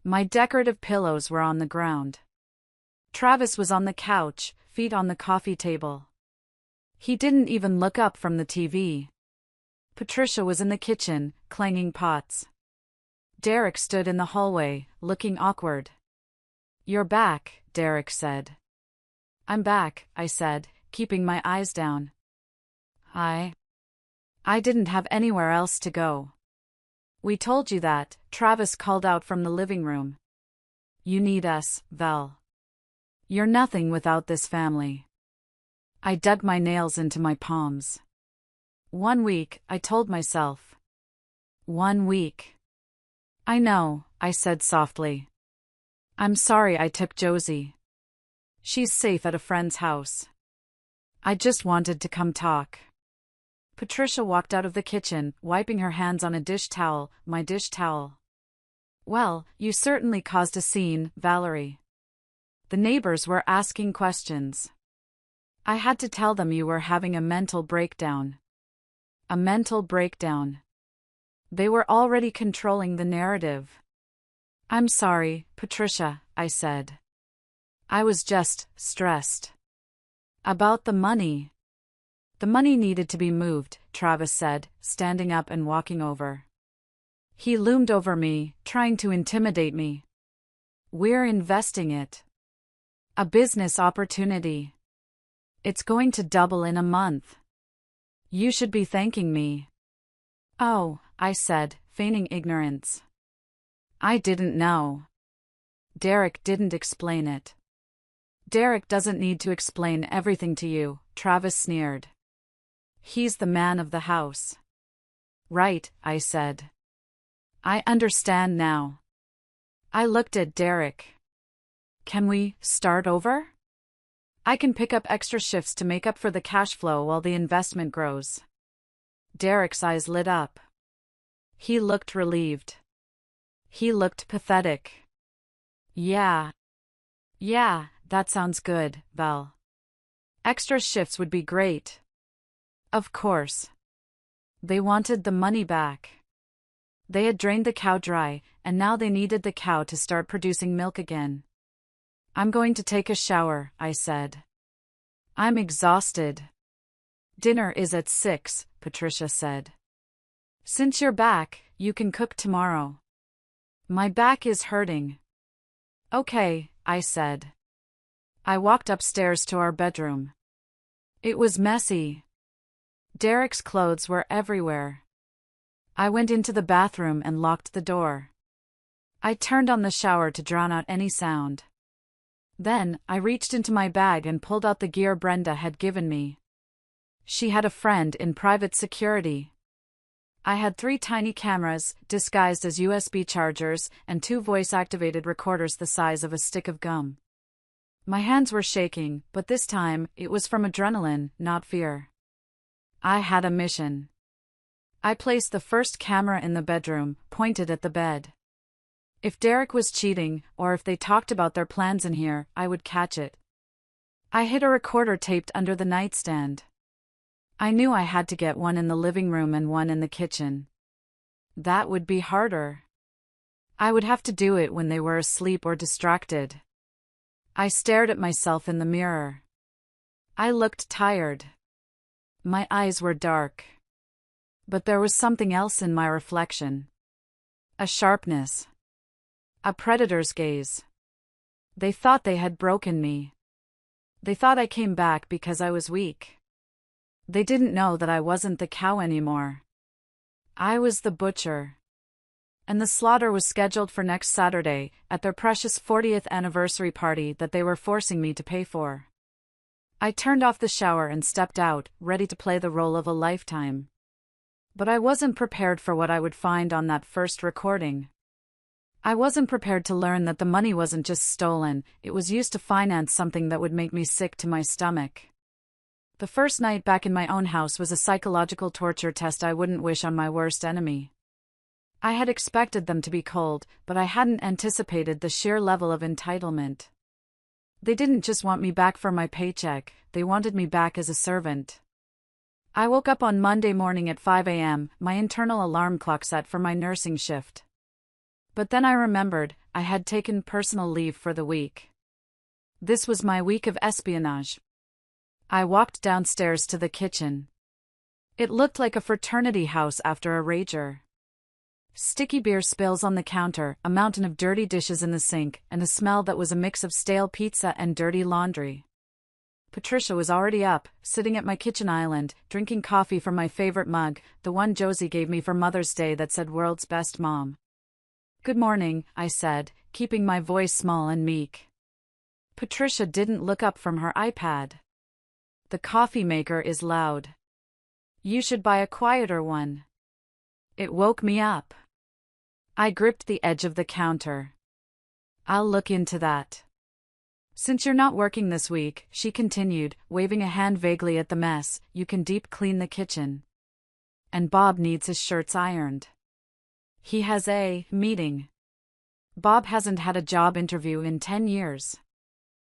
My decorative pillows were on the ground. Travis was on the couch, feet on the coffee table. He didn't even look up from the TV. Patricia was in the kitchen, clanging pots. Derek stood in the hallway, looking awkward. "You're back," Derek said. "I'm back," I said, keeping my eyes down. I didn't have anywhere else to go." "We told you that," Travis called out from the living room. "You need us, Val. You're nothing without this family." I dug my nails into my palms. 1 week, I told myself. 1 week. "I know," I said softly. "I'm sorry I took Josie. She's safe at a friend's house. I just wanted to come talk." Patricia walked out of the kitchen, wiping her hands on a dish towel, my dish towel. "Well, you certainly caused a scene, Valery. The neighbors were asking questions. I had to tell them you were having a mental breakdown." A mental breakdown. They were already controlling the narrative. "I'm sorry, Patricia," I said. "I was just stressed. About the money." "The money needed to be moved," Travis said, standing up and walking over. He loomed over me, trying to intimidate me. "We're investing it. A business opportunity. It's going to double in a month. You should be thanking me." "Oh," I said, feigning ignorance. "I didn't know." "Derek didn't explain it." "Derek doesn't need to explain everything to you," Travis sneered. "He's the man of the house." "Right," I said. "I understand now." I looked at Derek. "Can we start over? I can pick up extra shifts to make up for the cash flow while the investment grows." Derek's eyes lit up. He looked relieved. He looked pathetic. Yeah, that sounds good, Val. Extra shifts would be great." Of course. They wanted the money back. They had drained the cow dry, and now they needed the cow to start producing milk again. "I'm going to take a shower," I said. "I'm exhausted." "Dinner is at 6, Patricia said. "Since you're back, you can cook tomorrow." "My back is hurting." "Okay," I said. I walked upstairs to our bedroom. It was messy. Derek's clothes were everywhere. I went into the bathroom and locked the door. I turned on the shower to drown out any sound. Then, I reached into my bag and pulled out the gear Brenda had given me. She had a friend in private security. I had 3 tiny cameras, disguised as USB chargers, and 2 voice-activated recorders the size of a stick of gum. My hands were shaking, but this time, it was from adrenaline, not fear. I had a mission. I placed the first camera in the bedroom, pointed at the bed. If Derek was cheating, or if they talked about their plans in here, I would catch it. I hid a recorder taped under the nightstand. I knew I had to get one in the living room and one in the kitchen. That would be harder. I would have to do it when they were asleep or distracted. I stared at myself in the mirror. I looked tired. My eyes were dark. But there was something else in my reflection. A sharpness. A predator's gaze. They thought they had broken me. They thought I came back because I was weak. They didn't know that I wasn't the cow anymore. I was the butcher. And the slaughter was scheduled for next Saturday, at their precious 40th anniversary party that they were forcing me to pay for. I turned off the shower and stepped out, ready to play the role of a lifetime. But I wasn't prepared for what I would find on that first recording. I wasn't prepared to learn that the money wasn't just stolen, it was used to finance something that would make me sick to my stomach. The first night back in my own house was a psychological torture test I wouldn't wish on my worst enemy. I had expected them to be cold, but I hadn't anticipated the sheer level of entitlement. They didn't just want me back for my paycheck, they wanted me back as a servant. I woke up on Monday morning at 5 a.m., my internal alarm clock set for my nursing shift. But then I remembered, I had taken personal leave for the week. This was my week of espionage. I walked downstairs to the kitchen. It looked like a fraternity house after a rager. Sticky beer spills on the counter, a mountain of dirty dishes in the sink, and a smell that was a mix of stale pizza and dirty laundry. Patricia was already up, sitting at my kitchen island, drinking coffee from my favorite mug, the one Josie gave me for Mother's Day that said "World's Best Mom." "Good morning," I said, keeping my voice small and meek. Patricia didn't look up from her iPad. "The coffee maker is loud. You should buy a quieter one." It woke me up. I gripped the edge of the counter. "I'll look into that." "Since you're not working this week," she continued, waving a hand vaguely at the mess, "you can deep clean the kitchen. And Bob needs his shirts ironed. He has a meeting." Bob hasn't had a job interview in 10 years.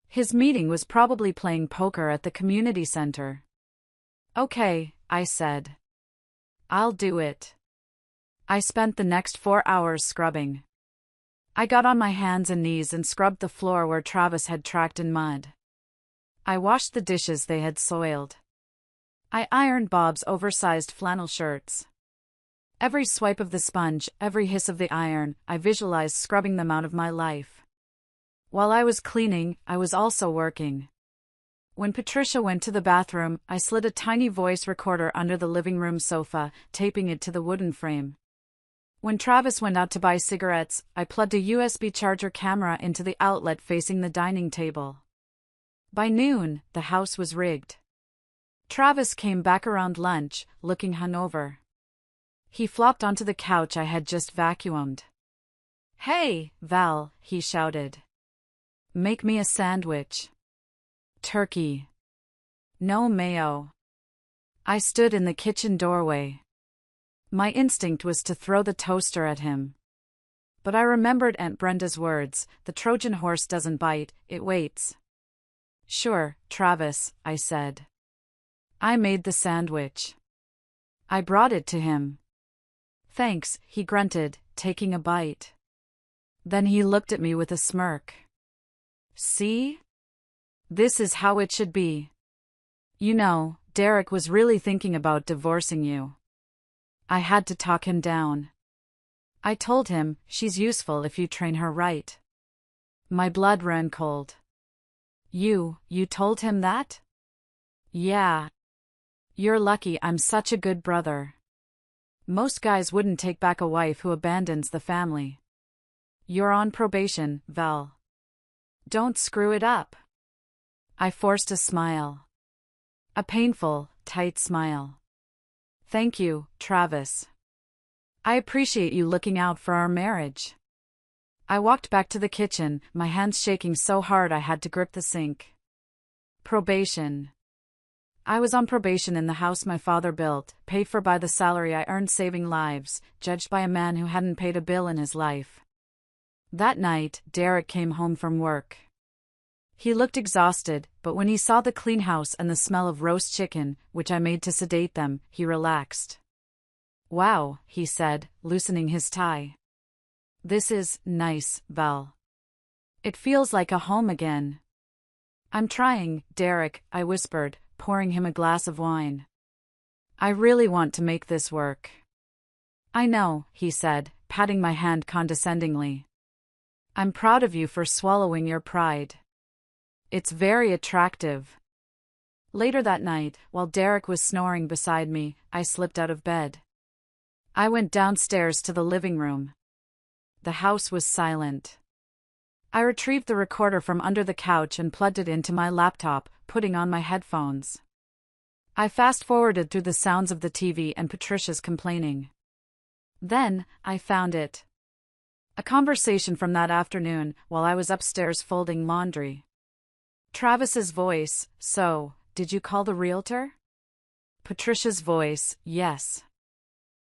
His meeting was probably playing poker at the community center. "Okay," I said. "I'll do it." I spent the next 4 hours scrubbing. I got on my hands and knees and scrubbed the floor where Travis had tracked in mud. I washed the dishes they had soiled. I ironed Bob's oversized flannel shirts. Every swipe of the sponge, every hiss of the iron, I visualized scrubbing them out of my life. While I was cleaning, I was also working. When Patricia went to the bathroom, I slid a tiny voice recorder under the living room sofa, taping it to the wooden frame. When Travis went out to buy cigarettes, I plugged a USB charger camera into the outlet facing the dining table. By noon, the house was rigged. Travis came back around lunch, looking hungover. He flopped onto the couch I had just vacuumed. "Hey, Val," he shouted. "Make me a sandwich. Turkey. No mayo." I stood in the kitchen doorway. My instinct was to throw the toaster at him. But I remembered Aunt Brenda's words, "The Trojan horse doesn't bite, it waits." "Sure, Travis," I said. I made the sandwich. I brought it to him. "Thanks," he grunted, taking a bite. Then he looked at me with a smirk. "See? This is how it should be. You know, Derek was really thinking about divorcing you." I had to talk him down. I told him, "She's useful if you train her right." My blood ran cold. You told him that?" "Yeah. You're lucky I'm such a good brother. Most guys wouldn't take back a wife who abandons the family. You're on probation, Val. Don't screw it up." I forced a smile. A painful, tight smile. "Thank you, Travis. I appreciate you looking out for our marriage." I walked back to the kitchen, my hands shaking so hard I had to grip the sink. Probation. I was on probation in the house my father built, paid for by the salary I earned saving lives, judged by a man who hadn't paid a bill in his life. That night, Derek came home from work. He looked exhausted, but when he saw the clean house and the smell of roast chicken, which I made to sedate them, he relaxed. "Wow," he said, loosening his tie. "This is nice, Val. It feels like a home again." "I'm trying, Derek," I whispered, pouring him a glass of wine. "I really want to make this work." "I know," he said, patting my hand condescendingly. "I'm proud of you for swallowing your pride. It's very attractive." Later that night, while Derek was snoring beside me, I slipped out of bed. I went downstairs to the living room. The house was silent. I retrieved the recorder from under the couch and plugged it into my laptop, putting on my headphones. I fast-forwarded through the sounds of the TV and Patricia's complaining. Then, I found it. A conversation from that afternoon, while I was upstairs folding laundry. Travis's voice, "So, did you call the realtor?" Patricia's voice, "Yes.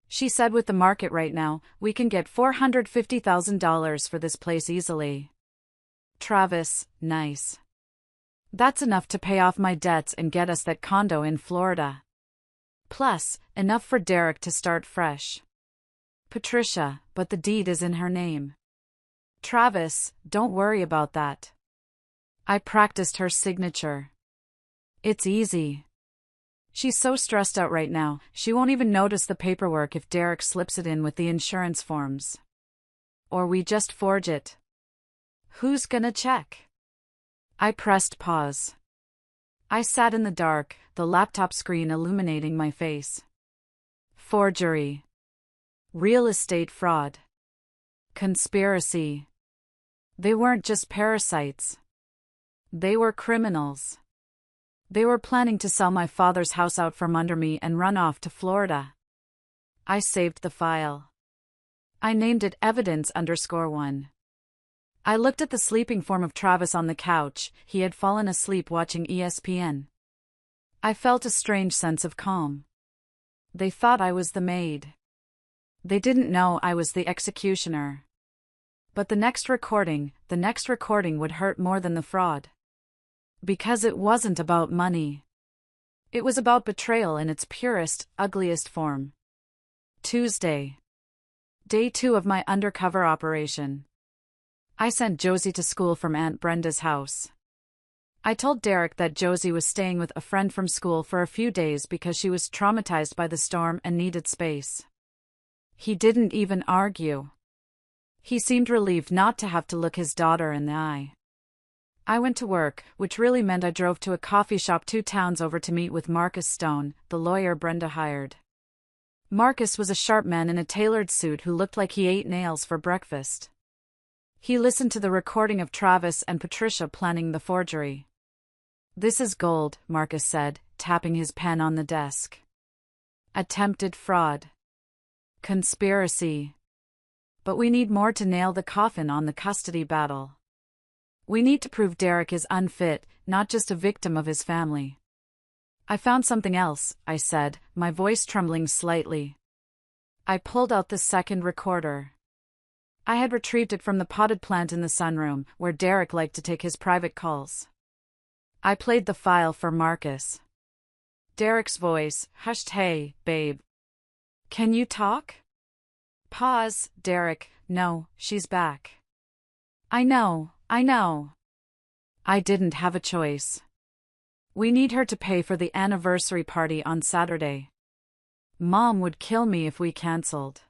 She said with the market right now, we can get $450,000 for this place easily." Travis, "Nice. That's enough to pay off my debts and get us that condo in Florida. Plus, enough for Derek to start fresh." Patricia, "But the deed is in her name." Travis, "Don't worry about that. I practiced her signature. It's easy. She's so stressed out right now, she won't even notice the paperwork if Derek slips it in with the insurance forms. Or we just forge it. Who's gonna check? I pressed pause. I sat in the dark, the laptop screen illuminating my face. Forgery. Real estate fraud. Conspiracy. They weren't just parasites. They were criminals. They were planning to sell my father's house out from under me and run off to Florida. I saved the file. I named it Evidence_1. I looked at the sleeping form of Travis on the couch. He had fallen asleep watching ESPN. I felt a strange sense of calm. They thought I was the maid. They didn't know I was the executioner. But the next recording would hurt more than the fraud. Because it wasn't about money. It was about betrayal in its purest, ugliest form. Tuesday. Day 2 of my undercover operation. I sent Josie to school from Aunt Brenda's house. I told Derek that Josie was staying with a friend from school for a few days because she was traumatized by the storm and needed space. He didn't even argue. He seemed relieved not to have to look his daughter in the eye. I went to work, which really meant I drove to a coffee shop 2 towns over to meet with Marcus Stone, the lawyer Brenda hired. Marcus was a sharp man in a tailored suit who looked like he ate nails for breakfast. He listened to the recording of Travis and Patricia planning the forgery. "This is gold," Marcus said, tapping his pen on the desk. "Attempted fraud. Conspiracy. But we need more to nail the coffin on the custody battle. We need to prove Derek is unfit, not just a victim of his family." "I found something else," I said, my voice trembling slightly. I pulled out the second recorder. I had retrieved it from the potted plant in the sunroom, where Derek liked to take his private calls. I played the file for Marcus. Derek's voice, hushed. "Hey, babe. Can you talk?" Pause. Derek, "No, she's back." I know. I didn't have a choice. We need her to pay for the anniversary party on Saturday. Mom would kill me if we canceled.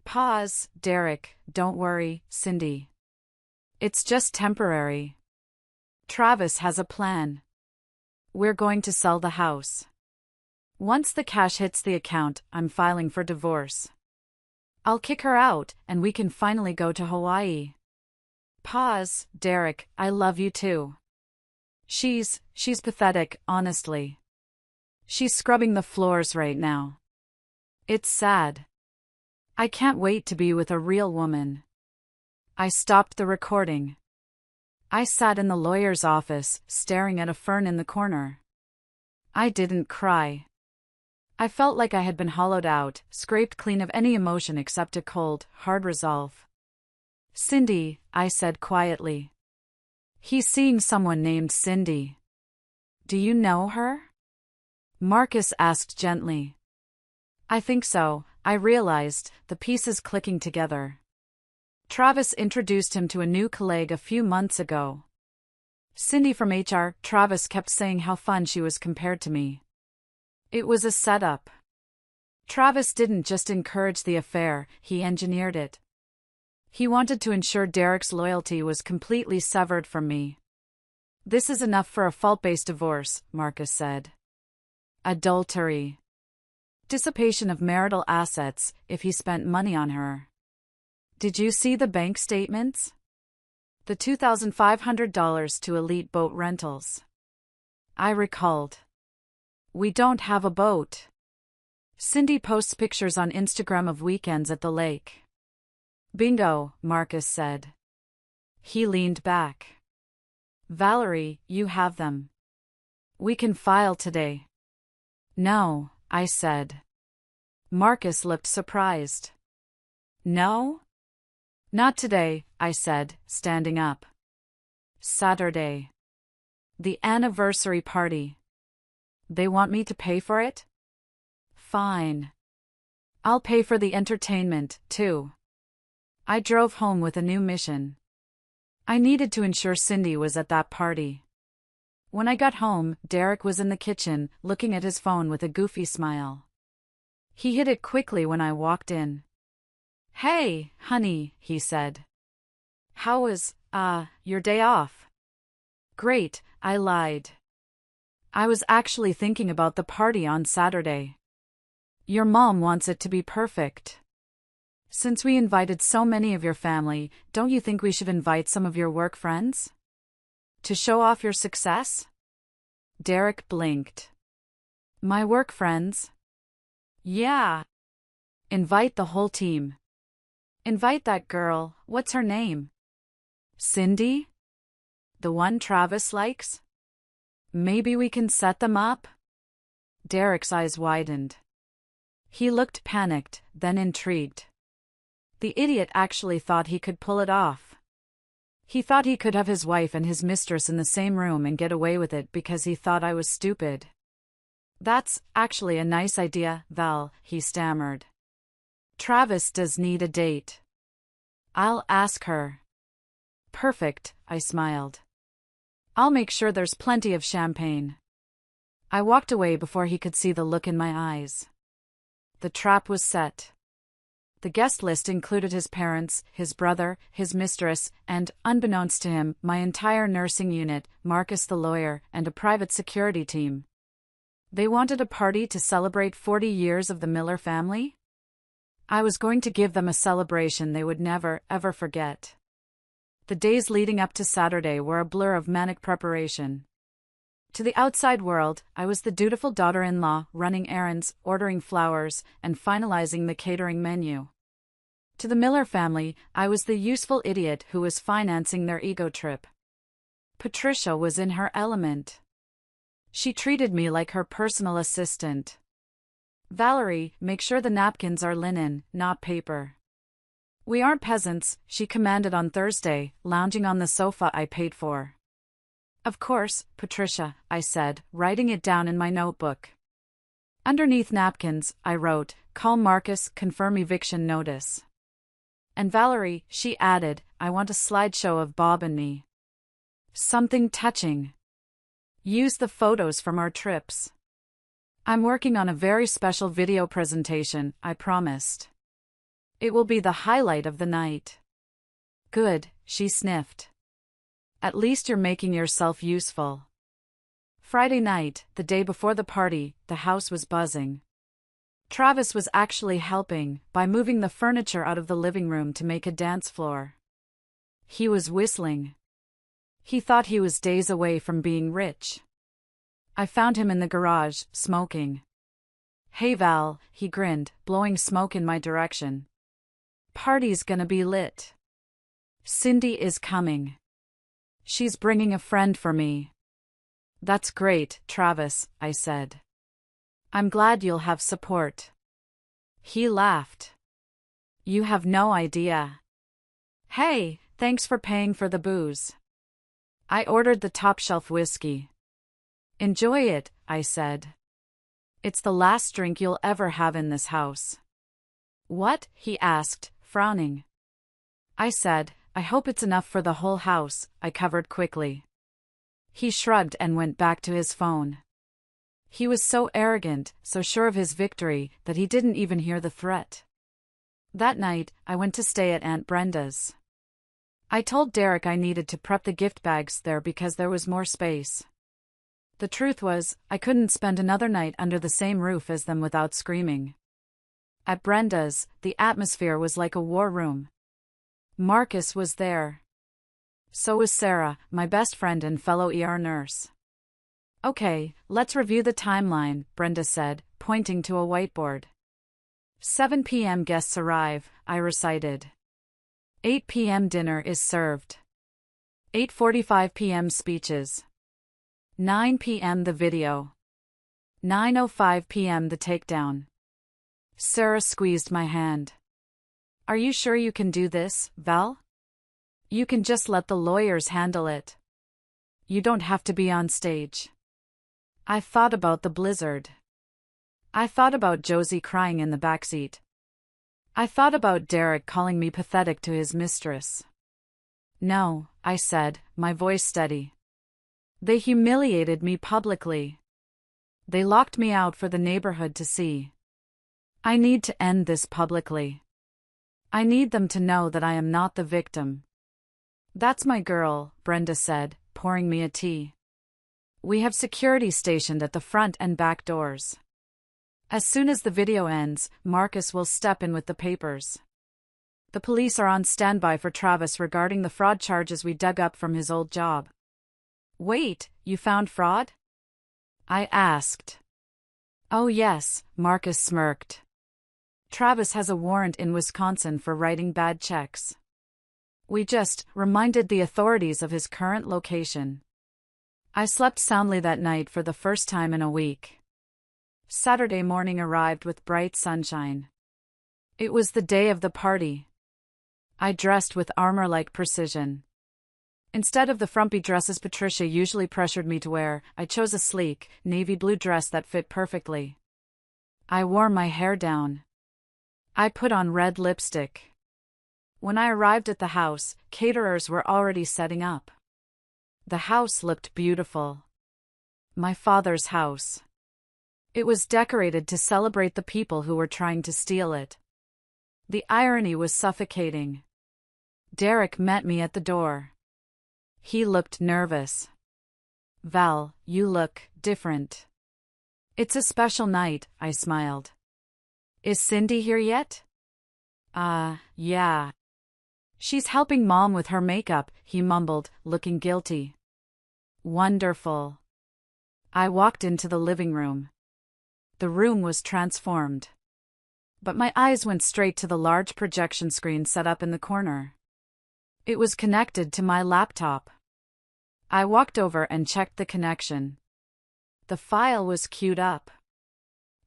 Pause. Derek, "Don't worry, Cindy. It's just temporary. Travis has a plan. We're going to sell the house. Once the cash hits the account, I'm filing for divorce. I'll kick her out, and we can finally go to Hawaii." Pause. Derek, "I love you too. She's pathetic, honestly. She's scrubbing the floors right now. It's sad. I can't wait to be with a real woman." I stopped the recording. I sat in the lawyer's office, staring at a fern in the corner. I didn't cry. I felt like I had been hollowed out, scraped clean of any emotion except a cold, hard resolve. "Cindy," I said quietly. "He's seeing someone named Cindy. Do you know her?" Marcus asked gently. "I think so," I realized, the pieces clicking together. Travis introduced him to a new colleague a few months ago. Cindy from HR. Travis kept saying how fun she was compared to me. It was a setup. Travis didn't just encourage the affair, he engineered it. He wanted to ensure Derek's loyalty was completely severed from me. "This is enough for a fault-based divorce," Marcus said. Adultery. Dissipation of marital assets, if he spent money on her. "Did you see the bank statements? The $2,500 to Elite Boat Rentals." I recalled. "We don't have a boat." Cindy posts pictures on Instagram of weekends at the lake. "Bingo," Marcus said. He leaned back. "Valerie, you have them. We can file today." "No," I said. Marcus looked surprised. "No?" "Not today," I said, standing up. "Saturday. The anniversary party. They want me to pay for it? Fine. I'll pay for the entertainment, too." I drove home with a new mission. I needed to ensure Cindy was at that party. When I got home, Derek was in the kitchen, looking at his phone with a goofy smile. He hid it quickly when I walked in. "Hey, honey," he said. "How was, your day off?" "Great," I lied. "I was actually thinking about the party on Saturday. Your mom wants it to be perfect. Since we invited so many of your family, don't you think we should invite some of your work friends? To show off your success?" Derek blinked. "My work friends?" "Yeah. Invite the whole team. Invite that girl, what's her name? Cindy? The one Travis likes? Maybe we can set them up?" Derek's eyes widened. He looked panicked, then intrigued. The idiot actually thought he could pull it off. He thought he could have his wife and his mistress in the same room and get away with it because he thought I was stupid. "That's actually a nice idea, Val," he stammered. "Travis does need a date. I'll ask her." "Perfect," I smiled. "I'll make sure there's plenty of champagne." I walked away before he could see the look in my eyes. The trap was set. The guest list included his parents, his brother, his mistress, and, unbeknownst to him, my entire nursing unit, Marcus the lawyer, and a private security team. They wanted a party to celebrate 40 years of the Miller family? I was going to give them a celebration they would never, ever forget. The days leading up to Saturday were a blur of manic preparation. To the outside world, I was the dutiful daughter-in-law, running errands, ordering flowers, and finalizing the catering menu. To the Miller family, I was the useful idiot who was financing their ego trip. Patricia was in her element. She treated me like her personal assistant. "Valerie, make sure the napkins are linen, not paper." "We aren't peasants," she commanded on Thursday, lounging on the sofa I paid for. "Of course, Patricia," I said, writing it down in my notebook. Underneath napkins, I wrote, "Call Marcus, confirm eviction notice." "And Valerie," she added, "I want a slideshow of Bob and me. Something touching. Use the photos from our trips. I'm working on a very special video presentation," I promised. "It will be the highlight of the night." "Good," she sniffed. "At least you're making yourself useful." Friday night, the day before the party, the house was buzzing. Travis was actually helping, by moving the furniture out of the living room to make a dance floor. He was whistling. He thought he was days away from being rich. I found him in the garage, smoking. "Hey Val," he grinned, blowing smoke in my direction. "Party's gonna be lit. Cindy is coming. She's bringing a friend for me." "That's great, Travis," I said. "I'm glad you'll have support." He laughed. "You have no idea." "Hey, thanks for paying for the booze." I ordered the top-shelf whiskey. "Enjoy it," I said. "It's the last drink you'll ever have in this house." "What?" he asked, frowning. I said, "I hope it's enough for the whole house," I covered quickly. He shrugged and went back to his phone. He was so arrogant, so sure of his victory, that he didn't even hear the threat. That night, I went to stay at Aunt Brenda's. I told Derek I needed to prep the gift bags there because there was more space. The truth was, I couldn't spend another night under the same roof as them without screaming. At Brenda's, the atmosphere was like a war room. Marcus was there. So was Sarah, my best friend and fellow ER nurse. "Okay, let's review the timeline," Brenda said, pointing to a whiteboard. 7 p.m. guests arrive, I recited. 8 p.m. dinner is served. 8:45 p.m. speeches. 9 p.m. the video. 9:05 p.m. the takedown. Sarah squeezed my hand. "Are you sure you can do this, Val? You can just let the lawyers handle it. You don't have to be on stage." I thought about the blizzard. I thought about Josie crying in the backseat. I thought about Derek calling me pathetic to his mistress. No, I said, my voice steady. They humiliated me publicly. They locked me out for the neighborhood to see. I need to end this publicly. I need them to know that I am not the victim. That's my girl, Brenda said, pouring me a tea. We have security stationed at the front and back doors. As soon as the video ends, Marcus will step in with the papers. The police are on standby for Travis regarding the fraud charges we dug up from his old job. Wait, you found fraud? I asked. Oh yes, Marcus smirked. Travis has a warrant in Wisconsin for writing bad checks. We just reminded the authorities of his current location. I slept soundly that night for the first time in a week. Saturday morning arrived with bright sunshine. It was the day of the party. I dressed with armor-like precision. Instead of the frumpy dresses Patricia usually pressured me to wear, I chose a sleek, navy blue dress that fit perfectly. I wore my hair down. I put on red lipstick. When I arrived at the house, caterers were already setting up. The house looked beautiful. My father's house. It was decorated to celebrate the people who were trying to steal it. The irony was suffocating. Derek met me at the door. He looked nervous. Val, you look different. It's a special night, I smiled. Is Cindy here yet? Yeah. She's helping Mom with her makeup, he mumbled, looking guilty. Wonderful. I walked into the living room. The room was transformed. But my eyes went straight to the large projection screen set up in the corner. It was connected to my laptop. I walked over and checked the connection. The file was queued up.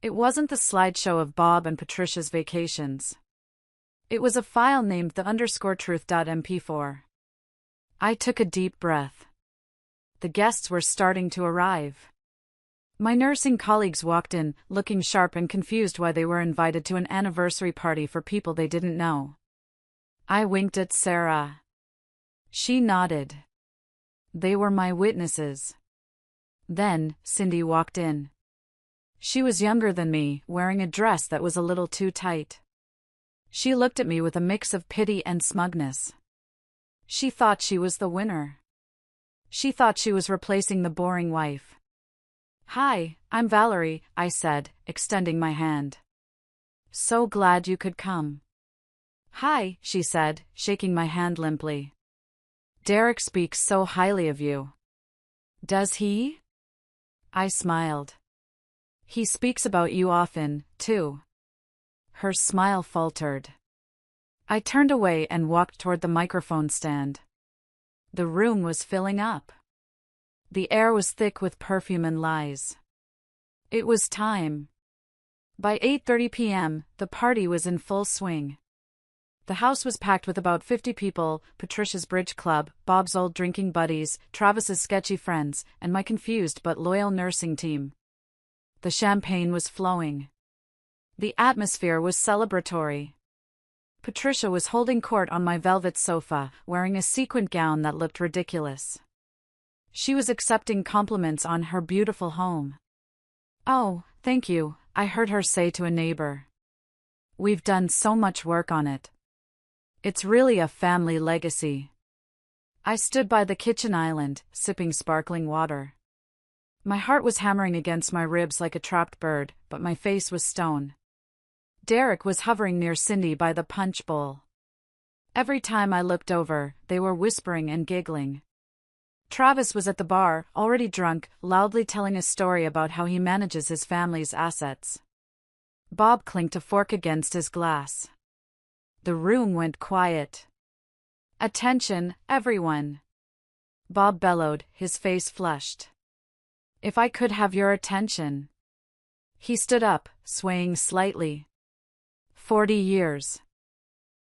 It wasn't the slideshow of Bob and Patricia's vacations. It was a file named the_truth.mp4. I took a deep breath. The guests were starting to arrive. My nursing colleagues walked in, looking sharp and confused why they were invited to an anniversary party for people they didn't know. I winked at Sarah. She nodded. They were my witnesses. Then, Cindy walked in. She was younger than me, wearing a dress that was a little too tight. She looked at me with a mix of pity and smugness. She thought she was the winner. She thought she was replacing the boring wife. Hi, I'm Valerie, I said, extending my hand. So glad you could come. Hi, she said, shaking my hand limply. Derek speaks so highly of you. Does he? I smiled. He speaks about you often, too. Her smile faltered. I turned away and walked toward the microphone stand. The room was filling up. The air was thick with perfume and lies. It was time. By 8:30 p.m., the party was in full swing. The house was packed with about 50 people, Patricia's bridge club, Bob's old drinking buddies, Travis's sketchy friends, and my confused but loyal nursing team. The champagne was flowing. The atmosphere was celebratory. Patricia was holding court on my velvet sofa, wearing a sequined gown that looked ridiculous. She was accepting compliments on her beautiful home. Oh, thank you, I heard her say to a neighbor. We've done so much work on it. It's really a family legacy. I stood by the kitchen island, sipping sparkling water. My heart was hammering against my ribs like a trapped bird, but my face was stone. Derek was hovering near Cindy by the punch bowl. Every time I looked over, they were whispering and giggling. Travis was at the bar, already drunk, loudly telling a story about how he manages his family's assets. Bob clinked a fork against his glass. The room went quiet. Attention, everyone. Bob bellowed, his face flushed. If I could have your attention. He stood up, swaying slightly. 40 years.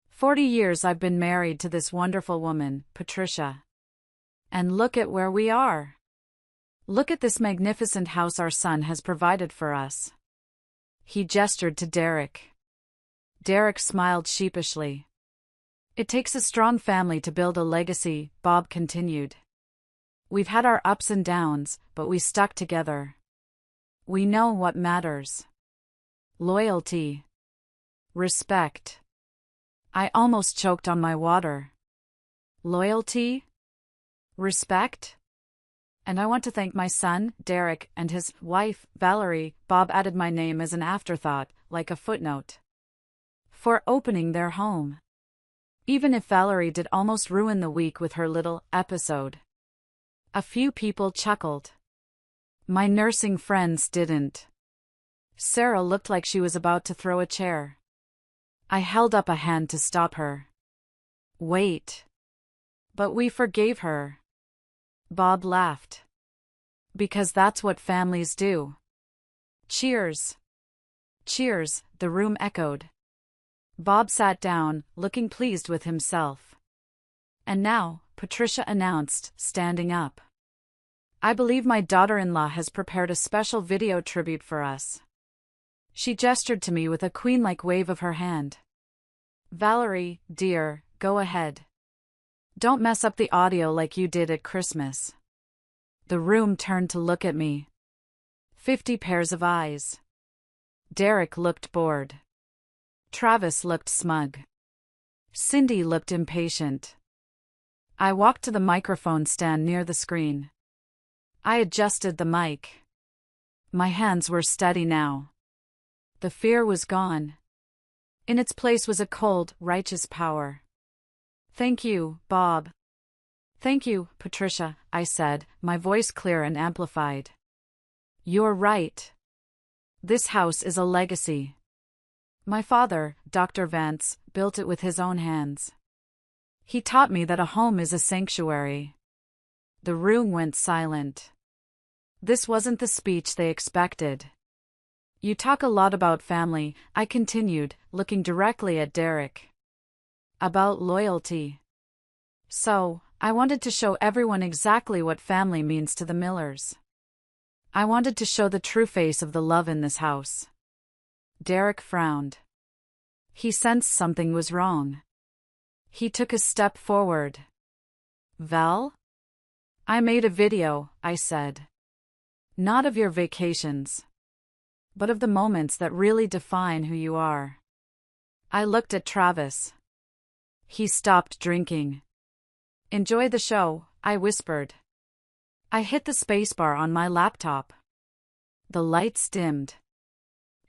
40 years I've been married to this wonderful woman, Patricia. And look at where we are. Look at this magnificent house our son has provided for us. He gestured to Derek. Derek smiled sheepishly. It takes a strong family to build a legacy, Bob continued. We've had our ups and downs, but we stuck together. We know what matters. Loyalty. Respect. I almost choked on my water. Loyalty? Respect? And I want to thank my son, Derek, and his wife, Valerie, Bob added my name as an afterthought, like a footnote, for opening their home. Even if Valerie did almost ruin the week with her little episode. A few people chuckled. My nursing friends didn't. Sarah looked like she was about to throw a chair. I held up a hand to stop her. Wait. But we forgave her. Bob laughed. Because that's what families do. Cheers. Cheers, the room echoed. Bob sat down, looking pleased with himself. And now, Patricia announced, standing up. I believe my daughter-in-law has prepared a special video tribute for us. She gestured to me with a queen-like wave of her hand. Valerie, dear, go ahead. Don't mess up the audio like you did at Christmas. The room turned to look at me. 50 pairs of eyes. Derek looked bored. Travis looked smug. Cindy looked impatient. I walked to the microphone stand near the screen. I adjusted the mic. My hands were steady now. The fear was gone. In its place was a cold, righteous power. Thank you, Bob. Thank you, Patricia, I said, my voice clear and amplified. You're right. This house is a legacy. My father, Dr. Vance, built it with his own hands. He taught me that a home is a sanctuary. The room went silent. This wasn't the speech they expected. You talk a lot about family, I continued, looking directly at Derek. About loyalty. So, I wanted to show everyone exactly what family means to the Millers. I wanted to show the true face of the love in this house. Derek frowned. He sensed something was wrong. He took a step forward. Val? I made a video, I said. Not of your vacations, but of the moments that really define who you are. I looked at Travis. He stopped drinking. Enjoy the show, I whispered. I hit the spacebar on my laptop. The lights dimmed.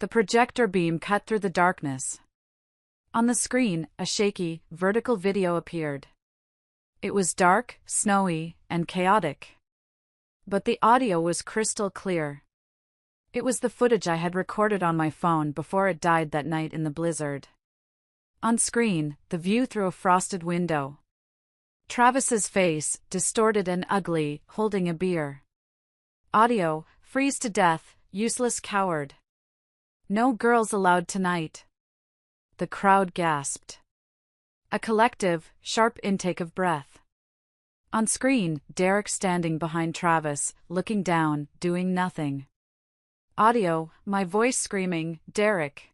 The projector beam cut through the darkness. On the screen, a shaky, vertical video appeared. It was dark, snowy, and chaotic. But the audio was crystal clear. It was the footage I had recorded on my phone before it died that night in the blizzard. On screen, the view through a frosted window. Travis's face, distorted and ugly, holding a beer. Audio, freeze to death, useless coward. No girls allowed tonight. The crowd gasped. A collective, sharp intake of breath. On screen, Derek standing behind Travis, looking down, doing nothing. Audio, my voice screaming, Derek.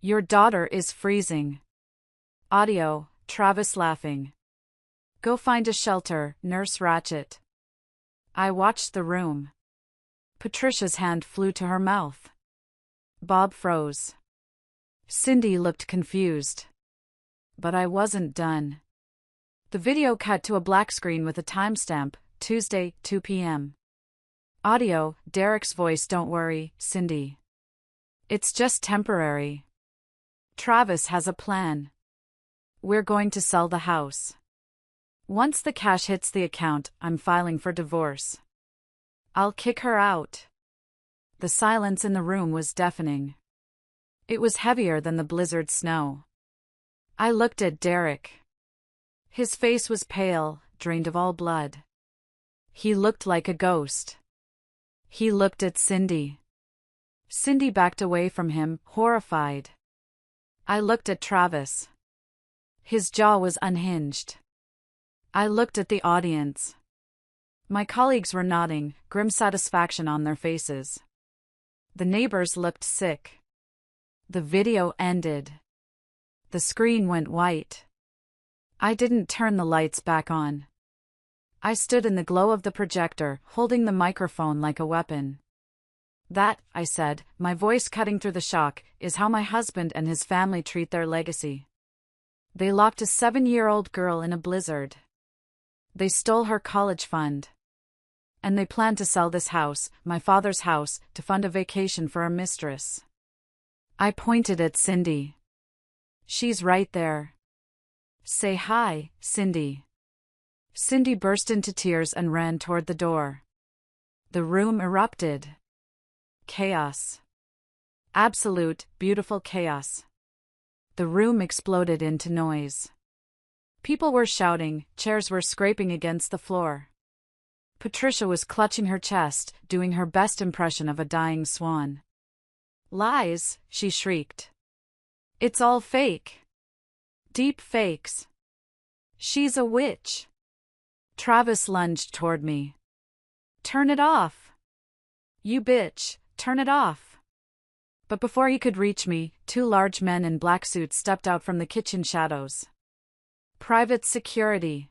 Your daughter is freezing. Audio, Travis laughing. Go find a shelter, Nurse Ratchet. I watched the room. Patricia's hand flew to her mouth. Bob froze. Cindy looked confused. But I wasn't done. The video cut to a black screen with a timestamp, Tuesday, 2 p.m. Audio, Derek's voice. Don't worry, Cindy. It's just temporary. Travis has a plan. We're going to sell the house. Once the cash hits the account, I'm filing for divorce. I'll kick her out. The silence in the room was deafening. It was heavier than the blizzard snow. I looked at Derek. His face was pale, drained of all blood. He looked like a ghost. He looked at Cindy. Cindy backed away from him, horrified. I looked at Travis. His jaw was unhinged. I looked at the audience. My colleagues were nodding, grim satisfaction on their faces. The neighbors looked sick. The video ended. The screen went white. I didn't turn the lights back on. I stood in the glow of the projector, holding the microphone like a weapon. That, I said, my voice cutting through the shock, is how my husband and his family treat their legacy. They locked a 7-year-old girl in a blizzard. They stole her college fund. And they plan to sell this house, my father's house, to fund a vacation for our mistress. I pointed at Cindy. She's right there. Say hi, Cindy. Cindy burst into tears and ran toward the door. The room erupted. Chaos. Absolute, beautiful chaos. The room exploded into noise. People were shouting, chairs were scraping against the floor. Patricia was clutching her chest, doing her best impression of a dying swan. Lies, she shrieked. It's all fake. Deep fakes. She's a witch. Travis lunged toward me. Turn it off. You bitch, turn it off. But before he could reach me, 2 large men in black suits stepped out from the kitchen shadows. Private security.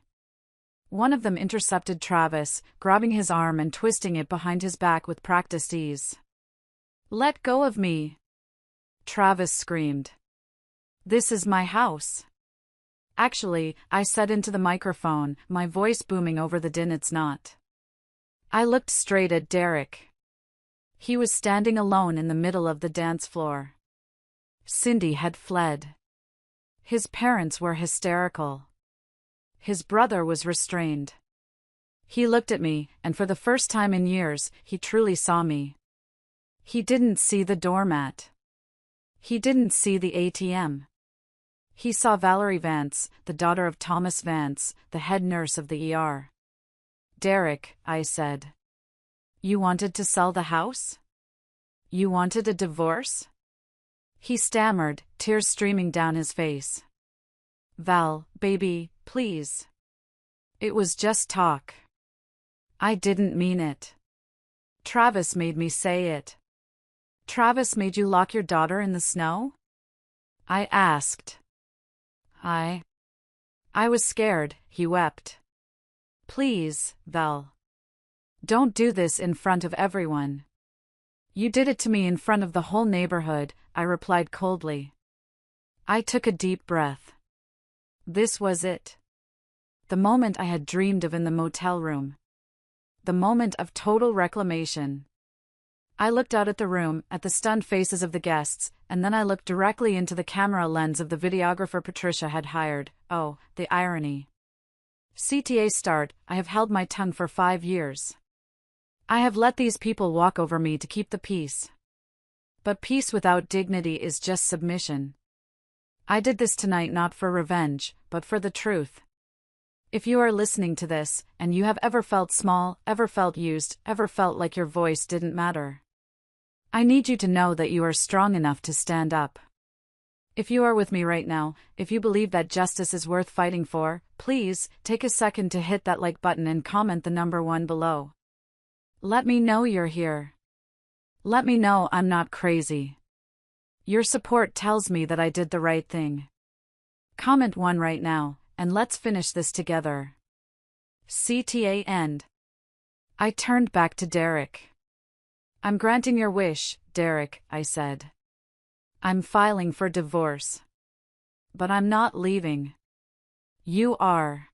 One of them intercepted Travis, grabbing his arm and twisting it behind his back with practiced ease. Let go of me. Travis screamed. This is my house. Actually, I said into the microphone, my voice booming over the din. It's not. I looked straight at Derek. He was standing alone in the middle of the dance floor. Cindy had fled. His parents were hysterical. His brother was restrained. He looked at me, and for the first time in years, he truly saw me. He didn't see the doormat. He didn't see the ATM. He saw Valerie Vance, the daughter of Thomas Vance, the head nurse of the ER. Derek, I said. You wanted to sell the house? You wanted a divorce? He stammered, tears streaming down his face. Val, baby, please. It was just talk. I didn't mean it. Travis made me say it. Travis made you lock your daughter in the snow? I asked. I was scared, he wept. Please, Val. Don't do this in front of everyone. You did it to me in front of the whole neighborhood, I replied coldly. I took a deep breath. This was it. The moment I had dreamed of in the motel room. The moment of total reclamation. I looked out at the room, at the stunned faces of the guests, and then I looked directly into the camera lens of the videographer Patricia had hired. Oh, the irony. CTA start, I have held my tongue for 5 years. I have let these people walk over me to keep the peace. But peace without dignity is just submission. I did this tonight not for revenge, but for the truth. If you are listening to this, and you have ever felt small, ever felt used, ever felt like your voice didn't matter, I need you to know that you are strong enough to stand up. If you are with me right now, if you believe that justice is worth fighting for, please, take a second to hit that like button and comment the number 1 below. Let me know you're here. Let me know I'm not crazy. Your support tells me that I did the right thing. Comment 1 right now, and let's finish this together. CTA end. I turned back to Derek. I'm granting your wish, Derek, I said. I'm filing for divorce. But I'm not leaving. You are.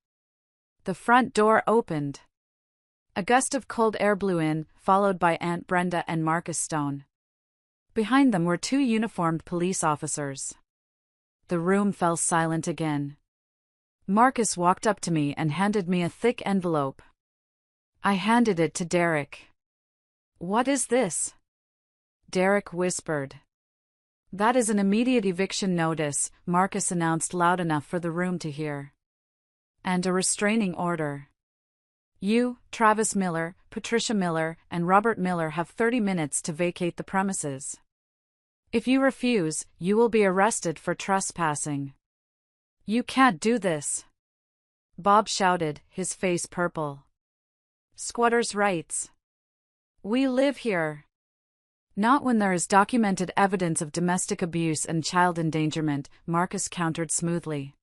The front door opened. A gust of cold air blew in, followed by Aunt Brenda and Marcus Stone. Behind them were 2 uniformed police officers. The room fell silent again. Marcus walked up to me and handed me a thick envelope. I handed it to Derek. What is this? Derek whispered. That is an immediate eviction notice, Marcus announced loud enough for the room to hear. And a restraining order. You, Travis Miller, Patricia Miller, and Robert Miller have 30 minutes to vacate the premises. If you refuse, you will be arrested for trespassing. You can't do this. Bob shouted, his face purple. Squatters' rights. We live here. Not when there is documented evidence of domestic abuse and child endangerment, Marcus countered smoothly.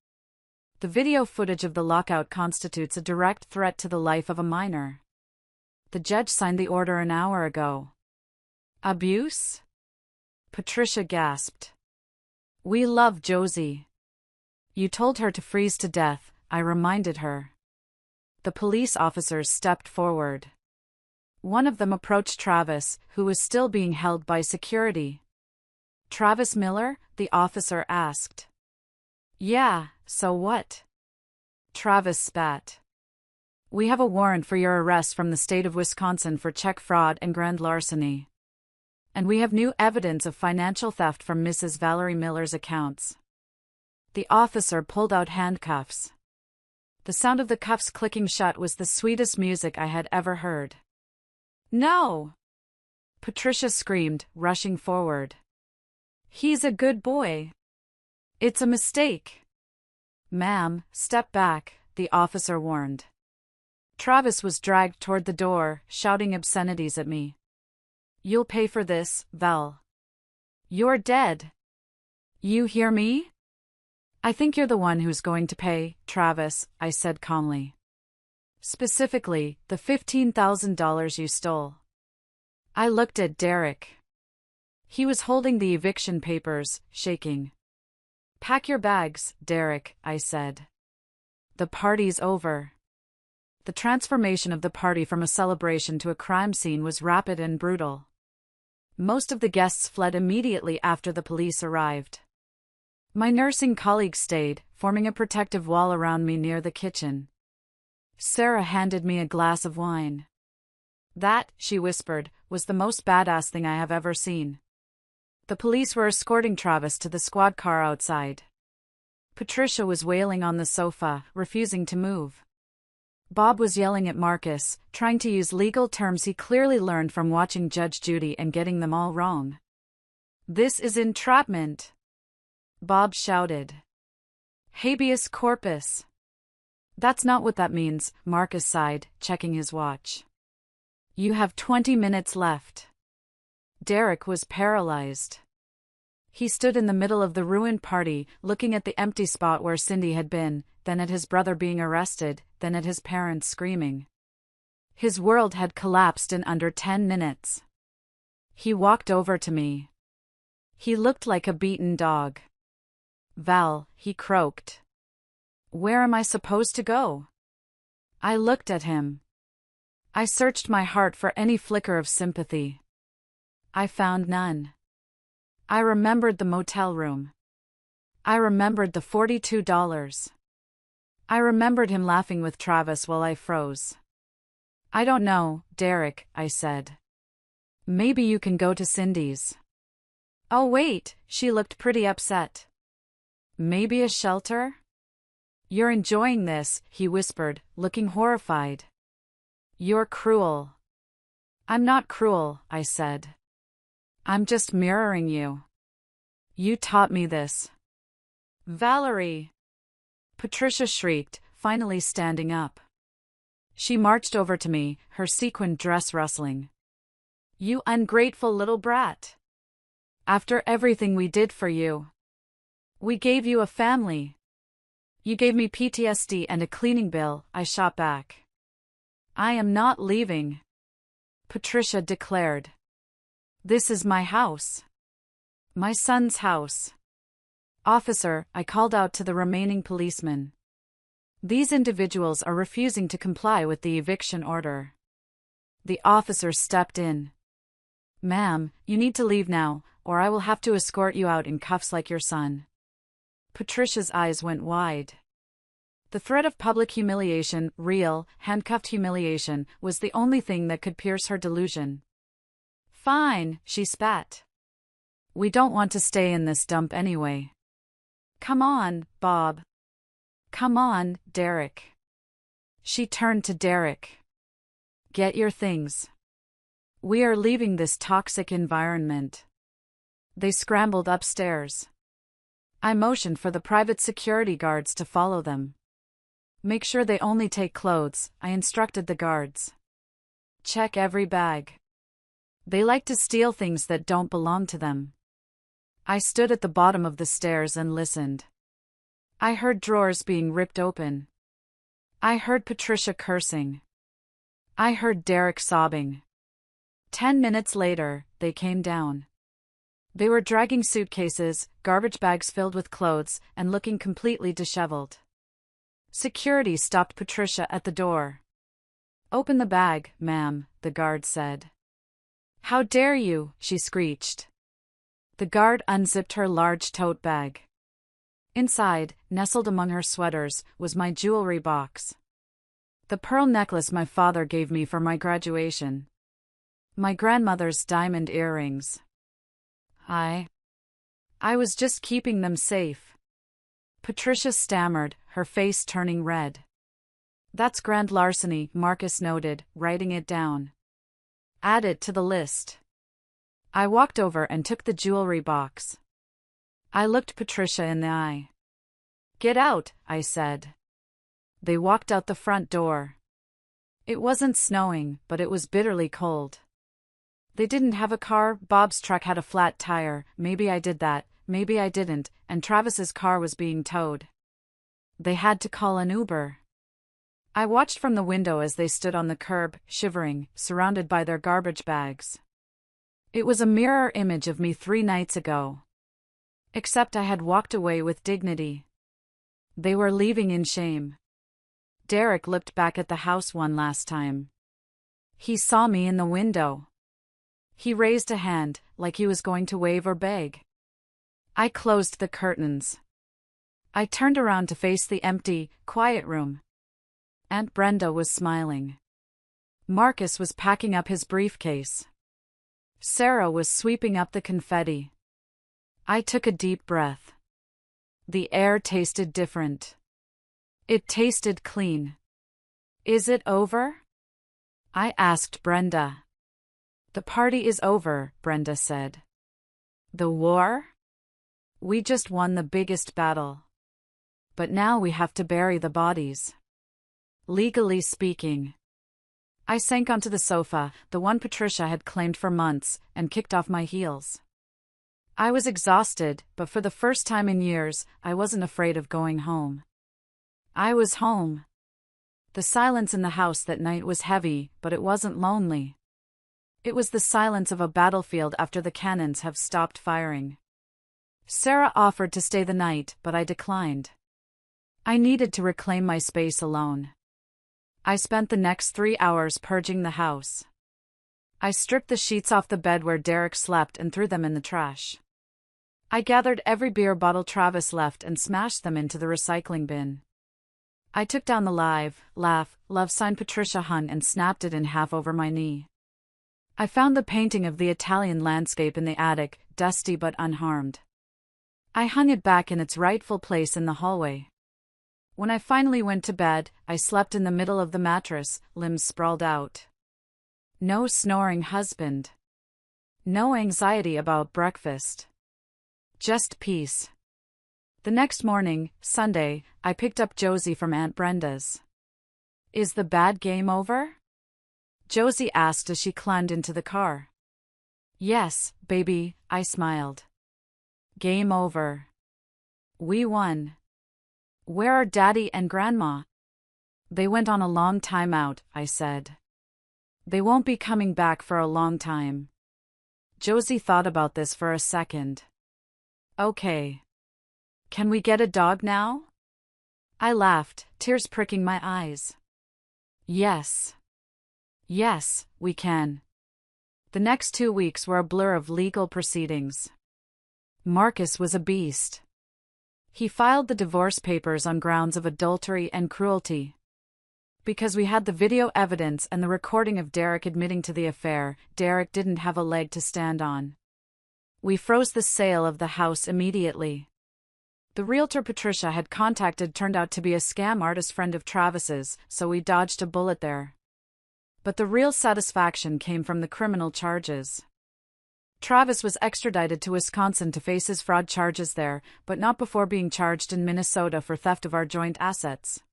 The video footage of the lockout constitutes a direct threat to the life of a minor. The judge signed the order an hour ago. Abuse? Patricia gasped. We love Josie. You told her to freeze to death, I reminded her. The police officers stepped forward. One of them approached Travis, who was still being held by security. Travis Miller? The officer asked. Yeah, so what? Travis spat. We have a warrant for your arrest from the state of Wisconsin for check fraud and grand larceny. And we have new evidence of financial theft from Mrs. Valery Miller's accounts. The officer pulled out handcuffs. The sound of the cuffs clicking shut was the sweetest music I had ever heard. No! Patricia screamed, rushing forward. He's a good boy. It's a mistake. Ma'am, step back, the officer warned. Travis was dragged toward the door, shouting obscenities at me. You'll pay for this, Val. You're dead. You hear me? I think you're the one who's going to pay, Travis, I said calmly. Specifically, the $15,000 you stole. I looked at Derek. He was holding the eviction papers, shaking. Pack your bags, Derek, I said. The party's over. The transformation of the party from a celebration to a crime scene was rapid and brutal. Most of the guests fled immediately after the police arrived. My nursing colleagues stayed, forming a protective wall around me near the kitchen. Sarah handed me a glass of wine. That, she whispered, was the most badass thing I have ever seen. The police were escorting Travis to the squad car outside. Patricia was wailing on the sofa, refusing to move. Bob was yelling at Marcus, trying to use legal terms he clearly learned from watching Judge Judy and getting them all wrong. This is entrapment, Bob shouted. Habeas corpus. That's not what that means, Marcus sighed, checking his watch. You have 20 minutes left. Derek was paralyzed. He stood in the middle of the ruined party, looking at the empty spot where Cindy had been, then at his brother being arrested, then at his parents screaming. His world had collapsed in under 10 minutes. He walked over to me. He looked like a beaten dog. Val, he croaked. Where am I supposed to go? I looked at him. I searched my heart for any flicker of sympathy. I found none. I remembered the motel room. I remembered the $42. I remembered him laughing with Travis while I froze. I don't know, Derek, I said. Maybe you can go to Cindy's. Oh wait, she looked pretty upset. Maybe a shelter? You're enjoying this, he whispered, looking horrified. You're cruel. I'm not cruel, I said. I'm just mirroring you. You taught me this. Valerie! Patricia shrieked, finally standing up. She marched over to me, her sequined dress rustling. You ungrateful little brat! After everything we did for you. We gave you a family. You gave me PTSD and a cleaning bill, I shot back. I am not leaving, Patricia declared. This is my house. My son's house. Officer, I called out to the remaining policemen. These individuals are refusing to comply with the eviction order. The officer stepped in. Ma'am, you need to leave now, or I will have to escort you out in cuffs like your son. Patricia's eyes went wide. The threat of public humiliation, real, handcuffed humiliation, was the only thing that could pierce her delusion. Fine, she spat. We don't want to stay in this dump anyway. Come on, Bob. Come on, Derek. She turned to Derek. Get your things. We are leaving this toxic environment. They scrambled upstairs. I motioned for the private security guards to follow them. Make sure they only take clothes, I instructed the guards. Check every bag. They like to steal things that don't belong to them. I stood at the bottom of the stairs and listened. I heard drawers being ripped open. I heard Patricia cursing. I heard Derek sobbing. 10 minutes later, they came down. They were dragging suitcases, garbage bags filled with clothes, and looking completely disheveled. Security stopped Patricia at the door. "Open the bag, ma'am," the guard said. "How dare you," she screeched. The guard unzipped her large tote bag. Inside, nestled among her sweaters, was my jewelry box. The pearl necklace my father gave me for my graduation. My grandmother's diamond earrings. I was just keeping them safe. Patricia stammered, her face turning red. "That's grand larceny," Marcus noted, writing it down. "Add it to the list." I walked over and took the jewelry box. I looked Patricia in the eye. "Get out," I said. They walked out the front door. It wasn't snowing, but it was bitterly cold. They didn't have a car. Bob's truck had a flat tire. Maybe I did that, maybe I didn't, and Travis's car was being towed. They had to call an Uber. I watched from the window as they stood on the curb, shivering, surrounded by their garbage bags. It was a mirror image of me 3 nights ago. Except I had walked away with dignity. They were leaving in shame. Derek looked back at the house one last time. He saw me in the window. He raised a hand, like he was going to wave or beg. I closed the curtains. I turned around to face the empty, quiet room. Aunt Brenda was smiling. Marcus was packing up his briefcase. Sarah was sweeping up the confetti. I took a deep breath. The air tasted different. It tasted clean. "Is it over?" I asked Brenda. "The party is over," Brenda said. "The war? We just won the biggest battle. But now we have to bury the bodies. Legally speaking." I sank onto the sofa, the one Patricia had claimed for months, and kicked off my heels. I was exhausted, but for the first time in years, I wasn't afraid of going home. I was home. The silence in the house that night was heavy, but it wasn't lonely. It was the silence of a battlefield after the cannons have stopped firing. Sarah offered to stay the night, but I declined. I needed to reclaim my space alone. I spent the next 3 hours purging the house. I stripped the sheets off the bed where Derek slept and threw them in the trash. I gathered every beer bottle Travis left and smashed them into the recycling bin. I took down the love sign Patricia hung and snapped it in half over my knee. I found the painting of the Italian landscape in the attic, dusty but unharmed. I hung it back in its rightful place in the hallway. When I finally went to bed, I slept in the middle of the mattress, limbs sprawled out. No snoring husband. No anxiety about breakfast. Just peace. The next morning, Sunday, I picked up Josie from Aunt Brenda's. "Is the bad game over?" Josie asked as she climbed into the car. "Yes, baby," I smiled. "Game over. We won." "Where are Daddy and Grandma?" "They went on a long time out," I said. "They won't be coming back for a long time." Josie thought about this for a second. "Okay. Can we get a dog now?" I laughed, tears pricking my eyes. Yes. Yes, we can." The next 2 weeks were a blur of legal proceedings. Marcus was a beast. He filed the divorce papers on grounds of adultery and cruelty. Because we had the video evidence and the recording of Derek admitting to the affair, Derek didn't have a leg to stand on. We froze the sale of the house immediately. The realtor Patricia had contacted turned out to be a scam artist friend of Travis's, so we dodged a bullet there. But the real satisfaction came from the criminal charges. Travis was extradited to Wisconsin to face his fraud charges there, but not before being charged in Minnesota for theft of our joint assets.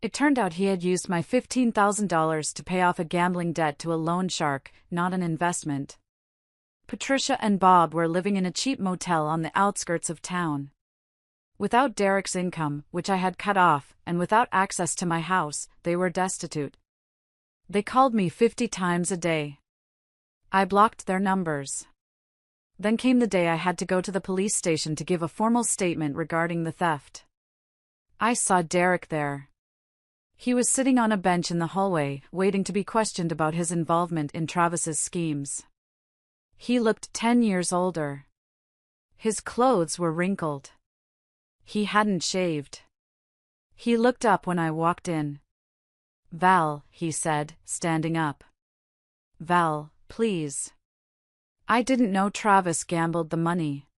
It turned out he had used my $15,000 to pay off a gambling debt to a loan shark, not an investment. Patricia and Bob were living in a cheap motel on the outskirts of town. Without Derek's income, which I had cut off, and without access to my house, they were destitute. They called me 50 times a day. I blocked their numbers. Then came the day I had to go to the police station to give a formal statement regarding the theft. I saw Derek there. He was sitting on a bench in the hallway, waiting to be questioned about his involvement in Travis's schemes. He looked 10 years older. His clothes were wrinkled. He hadn't shaved. He looked up when I walked in. "Val," he said, standing up. "Val, please. I didn't know Travis gambled the money.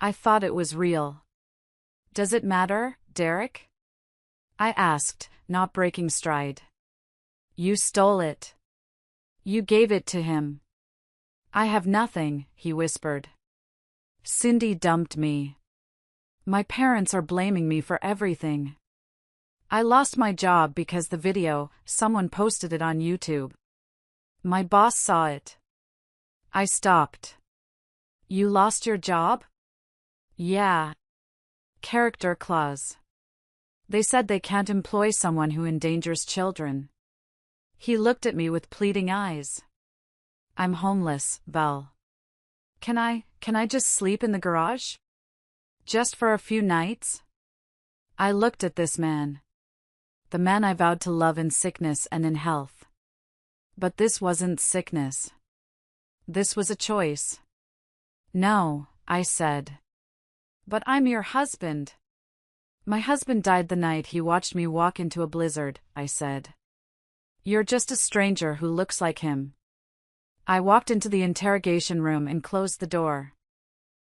I thought it was real." "Does it matter, Derek?" I asked, not breaking stride. "You stole it. You gave it to him." "I have nothing," he whispered. "Cindy dumped me. My parents are blaming me for everything. I lost my job because the video, someone posted it on YouTube. My boss saw it." I stopped. "You lost your job?" "Yeah. Character clause. They said they can't employ someone who endangers children." He looked at me with pleading eyes. "I'm homeless, Val. Can I just sleep in the garage? Just for a few nights?" I looked at this man. The man I vowed to love in sickness and in health. But this wasn't sickness. This was a choice. "No," I said. "But I'm your husband." "My husband died the night he watched me walk into a blizzard," I said. "You're just a stranger who looks like him." I walked into the interrogation room and closed the door.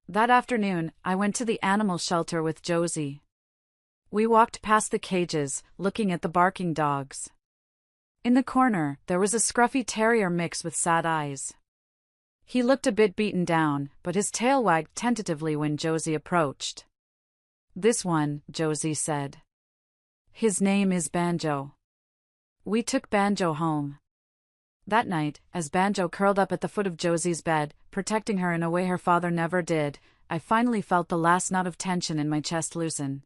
That afternoon, I went to the animal shelter with Josie. We walked past the cages, looking at the barking dogs. In the corner, there was a scruffy terrier mix with sad eyes. He looked a bit beaten down, but his tail wagged tentatively when Josie approached. "This one," Josie said. "His name is Banjo." We took Banjo home. That night, as Banjo curled up at the foot of Josie's bed, protecting her in a way her father never did, I finally felt the last knot of tension in my chest loosen.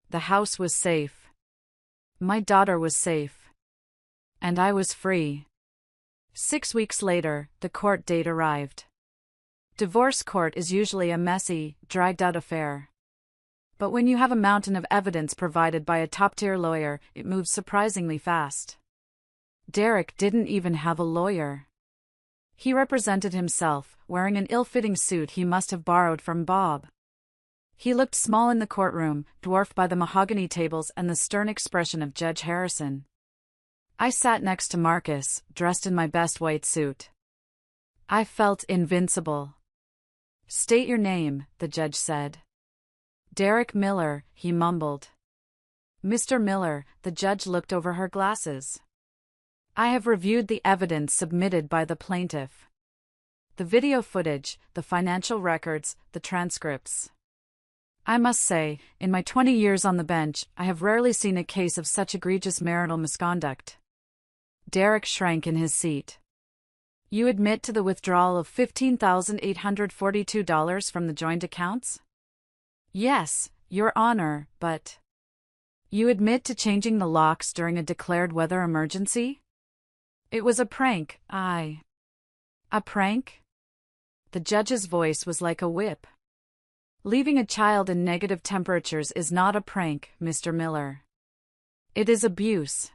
The house was safe. My daughter was safe. And I was free. 6 weeks later, the court date arrived. Divorce court is usually a messy, dragged-out affair. But when you have a mountain of evidence provided by a top-tier lawyer, it moves surprisingly fast. Derek didn't even have a lawyer. He represented himself, wearing an ill-fitting suit he must have borrowed from Bob. He looked small in the courtroom, dwarfed by the mahogany tables and the stern expression of Judge Harrison. I sat next to Marcus, dressed in my best white suit. I felt invincible. "State your name," the judge said. "Derek Miller," he mumbled. "Mr. Miller," the judge looked over her glasses. "I have reviewed the evidence submitted by the plaintiff. The video footage, the financial records, the transcripts. I must say, in my 20 years on the bench, I have rarely seen a case of such egregious marital misconduct." Derek shrank in his seat. "You admit to the withdrawal of $15,842 from the joint accounts?" "Yes, Your Honor, but..." "You admit to changing the locks during a declared weather emergency?" "It was a prank, A prank?" The judge's voice was like a whip. "Leaving a child in negative temperatures is not a prank, Mr. Miller. It is abuse."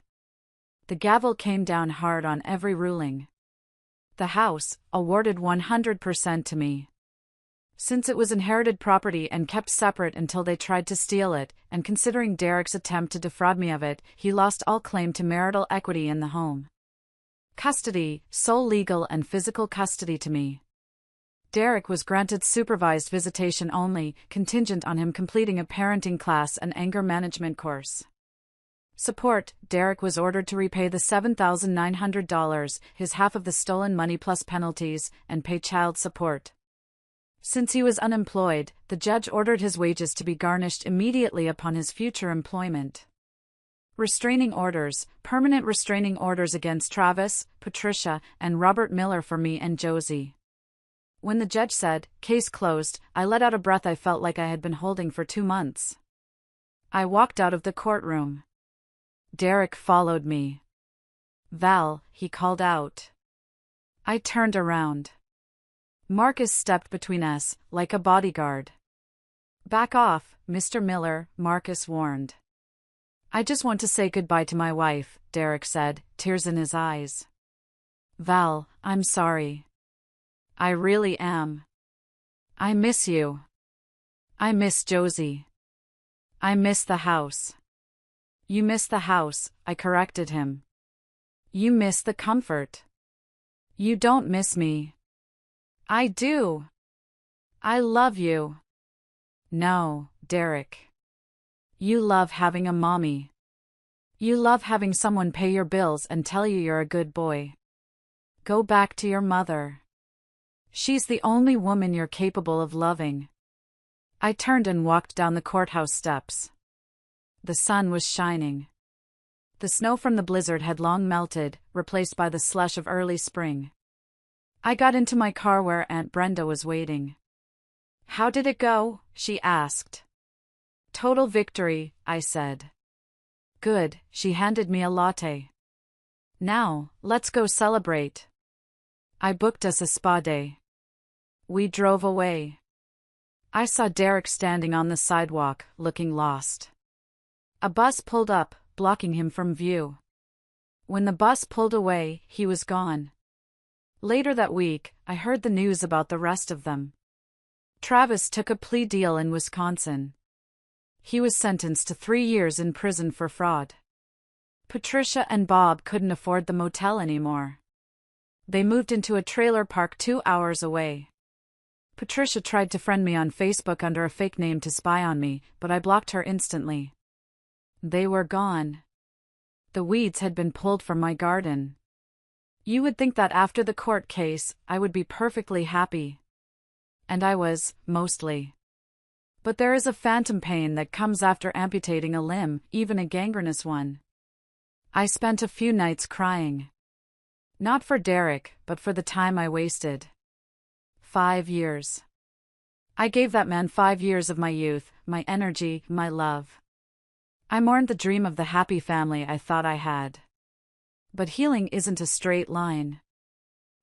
The gavel came down hard on every ruling. The house, awarded 100% to me. Since it was inherited property and kept separate until they tried to steal it, and considering Derek's attempt to defraud me of it, he lost all claim to marital equity in the home. Custody, sole legal and physical custody to me. Derek was granted supervised visitation only, contingent on him completing a parenting class and anger management course. Support, Derek was ordered to repay the $7,900, his half of the stolen money plus penalties, and pay child support. Since he was unemployed, the judge ordered his wages to be garnished immediately upon his future employment. Restraining orders, permanent restraining orders against Travis, Patricia, and Robert Miller for me and Josie. When the judge said, "Case closed," I let out a breath I felt like I had been holding for 2 months. I walked out of the courtroom. Derek followed me. "Val," he called out. I turned around. Marcus stepped between us, like a bodyguard. "Back off, Mr. Miller," Marcus warned. "I just want to say goodbye to my wife," Derek said, tears in his eyes. "Val, I'm sorry. I really am. I miss you. I miss Josie. I miss the house." "You miss the house," I corrected him. "You miss the comfort. You don't miss me." "I do. I love you." "No, Derek. You love having a mommy. You love having someone pay your bills and tell you you're a good boy. Go back to your mother. She's the only woman you're capable of loving." I turned and walked down the courthouse steps. The sun was shining. The snow from the blizzard had long melted, replaced by the slush of early spring. I got into my car where Aunt Brenda was waiting. "How did it go?" she asked. "Total victory," I said. "Good," she handed me a latte. "Now, let's go celebrate." I booked us a spa day. We drove away. I saw Derek standing on the sidewalk, looking lost. A bus pulled up, blocking him from view. When the bus pulled away, he was gone. Later that week, I heard the news about the rest of them. Travis took a plea deal in Wisconsin. He was sentenced to 3 years in prison for fraud. Patricia and Bob couldn't afford the motel anymore. They moved into a trailer park 2 hours away. Patricia tried to friend me on Facebook under a fake name to spy on me, but I blocked her instantly. They were gone. The weeds had been pulled from my garden. You would think that after the court case, I would be perfectly happy. And I was, mostly. But there is a phantom pain that comes after amputating a limb, even a gangrenous one. I spent a few nights crying. Not for Derek, but for the time I wasted. 5 years. I gave that man 5 years of my youth, my energy, my love. I mourned the dream of the happy family I thought I had. But healing isn't a straight line.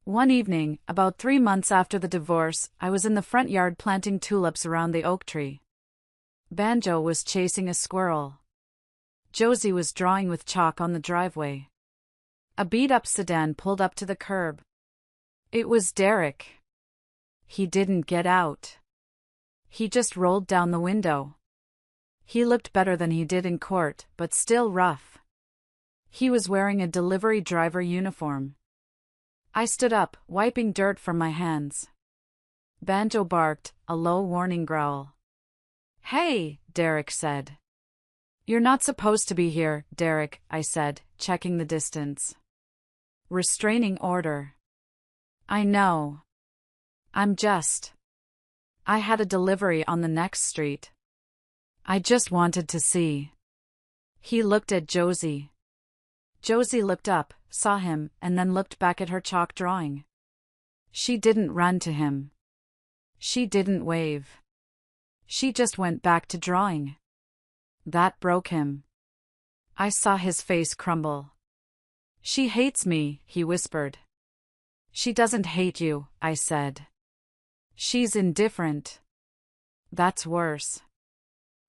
One evening, about 3 months after the divorce, I was in the front yard planting tulips around the oak tree. Banjo was chasing a squirrel. Josie was drawing with chalk on the driveway. A beat-up sedan pulled up to the curb. It was Derek. He didn't get out. He just rolled down the window. He looked better than he did in court, but still rough. He was wearing a delivery driver uniform. I stood up, wiping dirt from my hands. Banjo barked, a low warning growl. "Hey," Derek said. "You're not supposed to be here, Derek," I said, checking the distance. Restraining order. I know. I had a delivery on the next street. I just wanted to see. He looked at Josie. Josie looked up, saw him, and then looked back at her chalk drawing. She didn't run to him. She didn't wave. She just went back to drawing. That broke him. I saw his face crumble. "She hates me," he whispered. "She doesn't hate you," I said. "She's indifferent." "That's worse."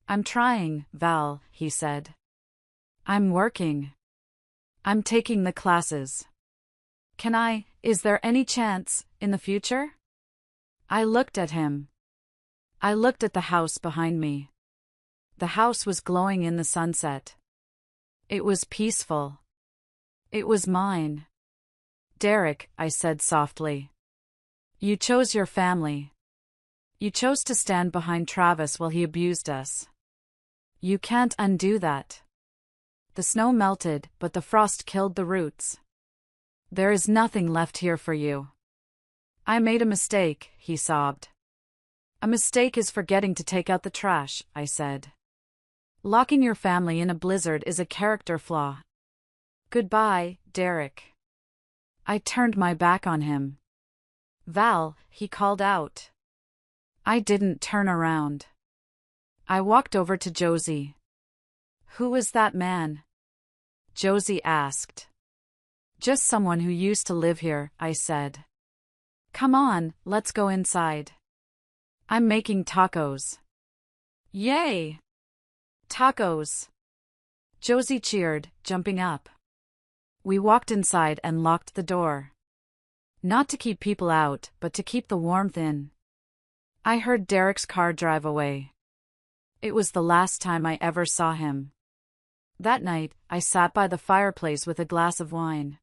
"I'm trying, Val," he said. "I'm working. I'm taking the classes. Is there any chance, in the future?" I looked at him. I looked at the house behind me. The house was glowing in the sunset. It was peaceful. It was mine. "Derek," I said softly. "You chose your family. You chose to stand behind Travis while he abused us. You can't undo that." The snow melted, but the frost killed the roots. "There is nothing left here for you." "I made a mistake," he sobbed. "A mistake is forgetting to take out the trash," I said. "Locking your family in a blizzard is a character flaw." "Goodbye, Derek." I turned my back on him. Val, he called out. I didn't turn around. I walked over to Josie. Who is that man? Josie asked. Just someone who used to live here, I said. Come on, let's go inside. I'm making tacos. Yay! Tacos! Josie cheered, jumping up. We walked inside and locked the door. Not to keep people out, but to keep the warmth in. I heard Derek's car drive away. It was the last time I ever saw him. That night, I sat by the fireplace with a glass of wine.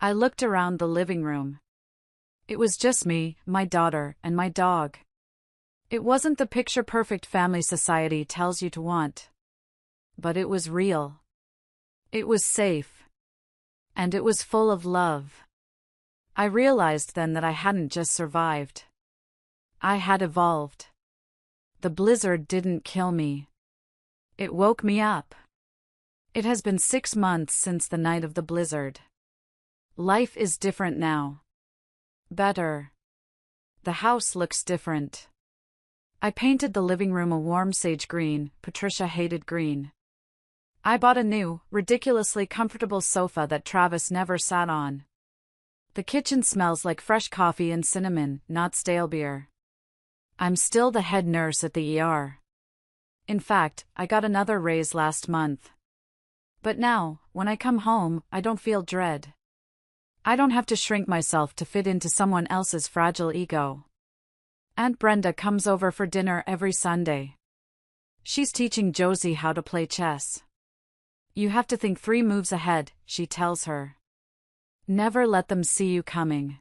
I looked around the living room. It was just me, my daughter, and my dog. It wasn't the picture-perfect family society tells you to want. But it was real. It was safe. And it was full of love. I realized then that I hadn't just survived. I had evolved. The blizzard didn't kill me. It woke me up. It has been 6 months since the night of the blizzard. Life is different now. Better. The house looks different. I painted the living room a warm sage green, Patricia hated green. I bought a new, ridiculously comfortable sofa that Travis never sat on. The kitchen smells like fresh coffee and cinnamon, not stale beer. I'm still the head nurse at the ER. In fact, I got another raise last month. But now, when I come home, I don't feel dread. I don't have to shrink myself to fit into someone else's fragile ego. Aunt Brenda comes over for dinner every Sunday. She's teaching Josie how to play chess. You have to think 3 moves ahead, she tells her. Never let them see you coming.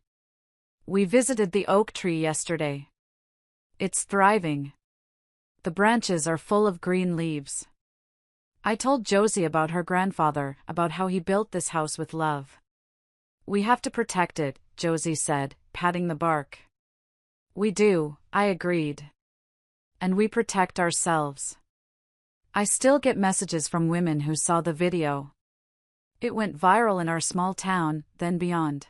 We visited the oak tree yesterday. It's thriving. The branches are full of green leaves. I told Josie about her grandfather, about how he built this house with love. We have to protect it, Josie said, patting the bark. We do, I agreed. And we protect ourselves. I still get messages from women who saw the video. It went viral in our small town, then beyond.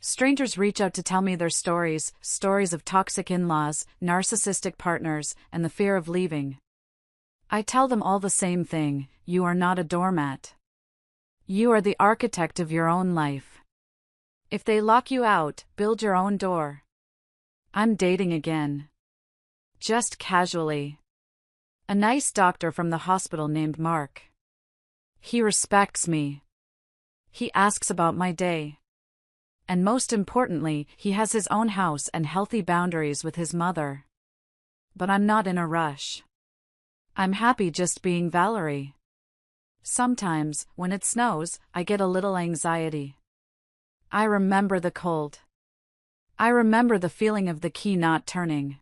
Strangers reach out to tell me their stories, stories of toxic in-laws, narcissistic partners, and the fear of leaving. I tell them all the same thing: you are not a doormat. You are the architect of your own life. If they lock you out, build your own door. I'm dating again. Just casually. A nice doctor from the hospital named Mark. He respects me. He asks about my day. And most importantly, he has his own house and healthy boundaries with his mother. But I'm not in a rush. I'm happy just being Valerie. Sometimes, when it snows, I get a little anxiety. I remember the cold. I remember the feeling of the key not turning.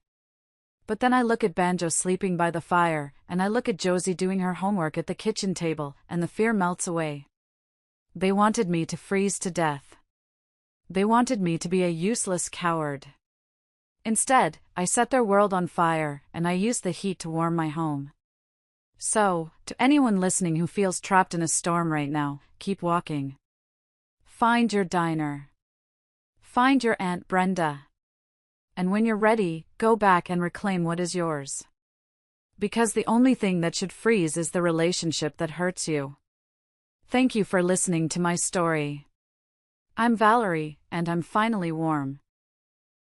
But then I look at Banjo sleeping by the fire, and I look at Josie doing her homework at the kitchen table, and the fear melts away. They wanted me to freeze to death. They wanted me to be a useless coward. Instead, I set their world on fire, and I used the heat to warm my home. So, to anyone listening who feels trapped in a storm right now, keep walking. Find your diner. Find your Aunt Brenda. And when you're ready, go back and reclaim what is yours. Because the only thing that should freeze is the relationship that hurts you. Thank you for listening to my story. I'm Valerie, and I'm finally warm.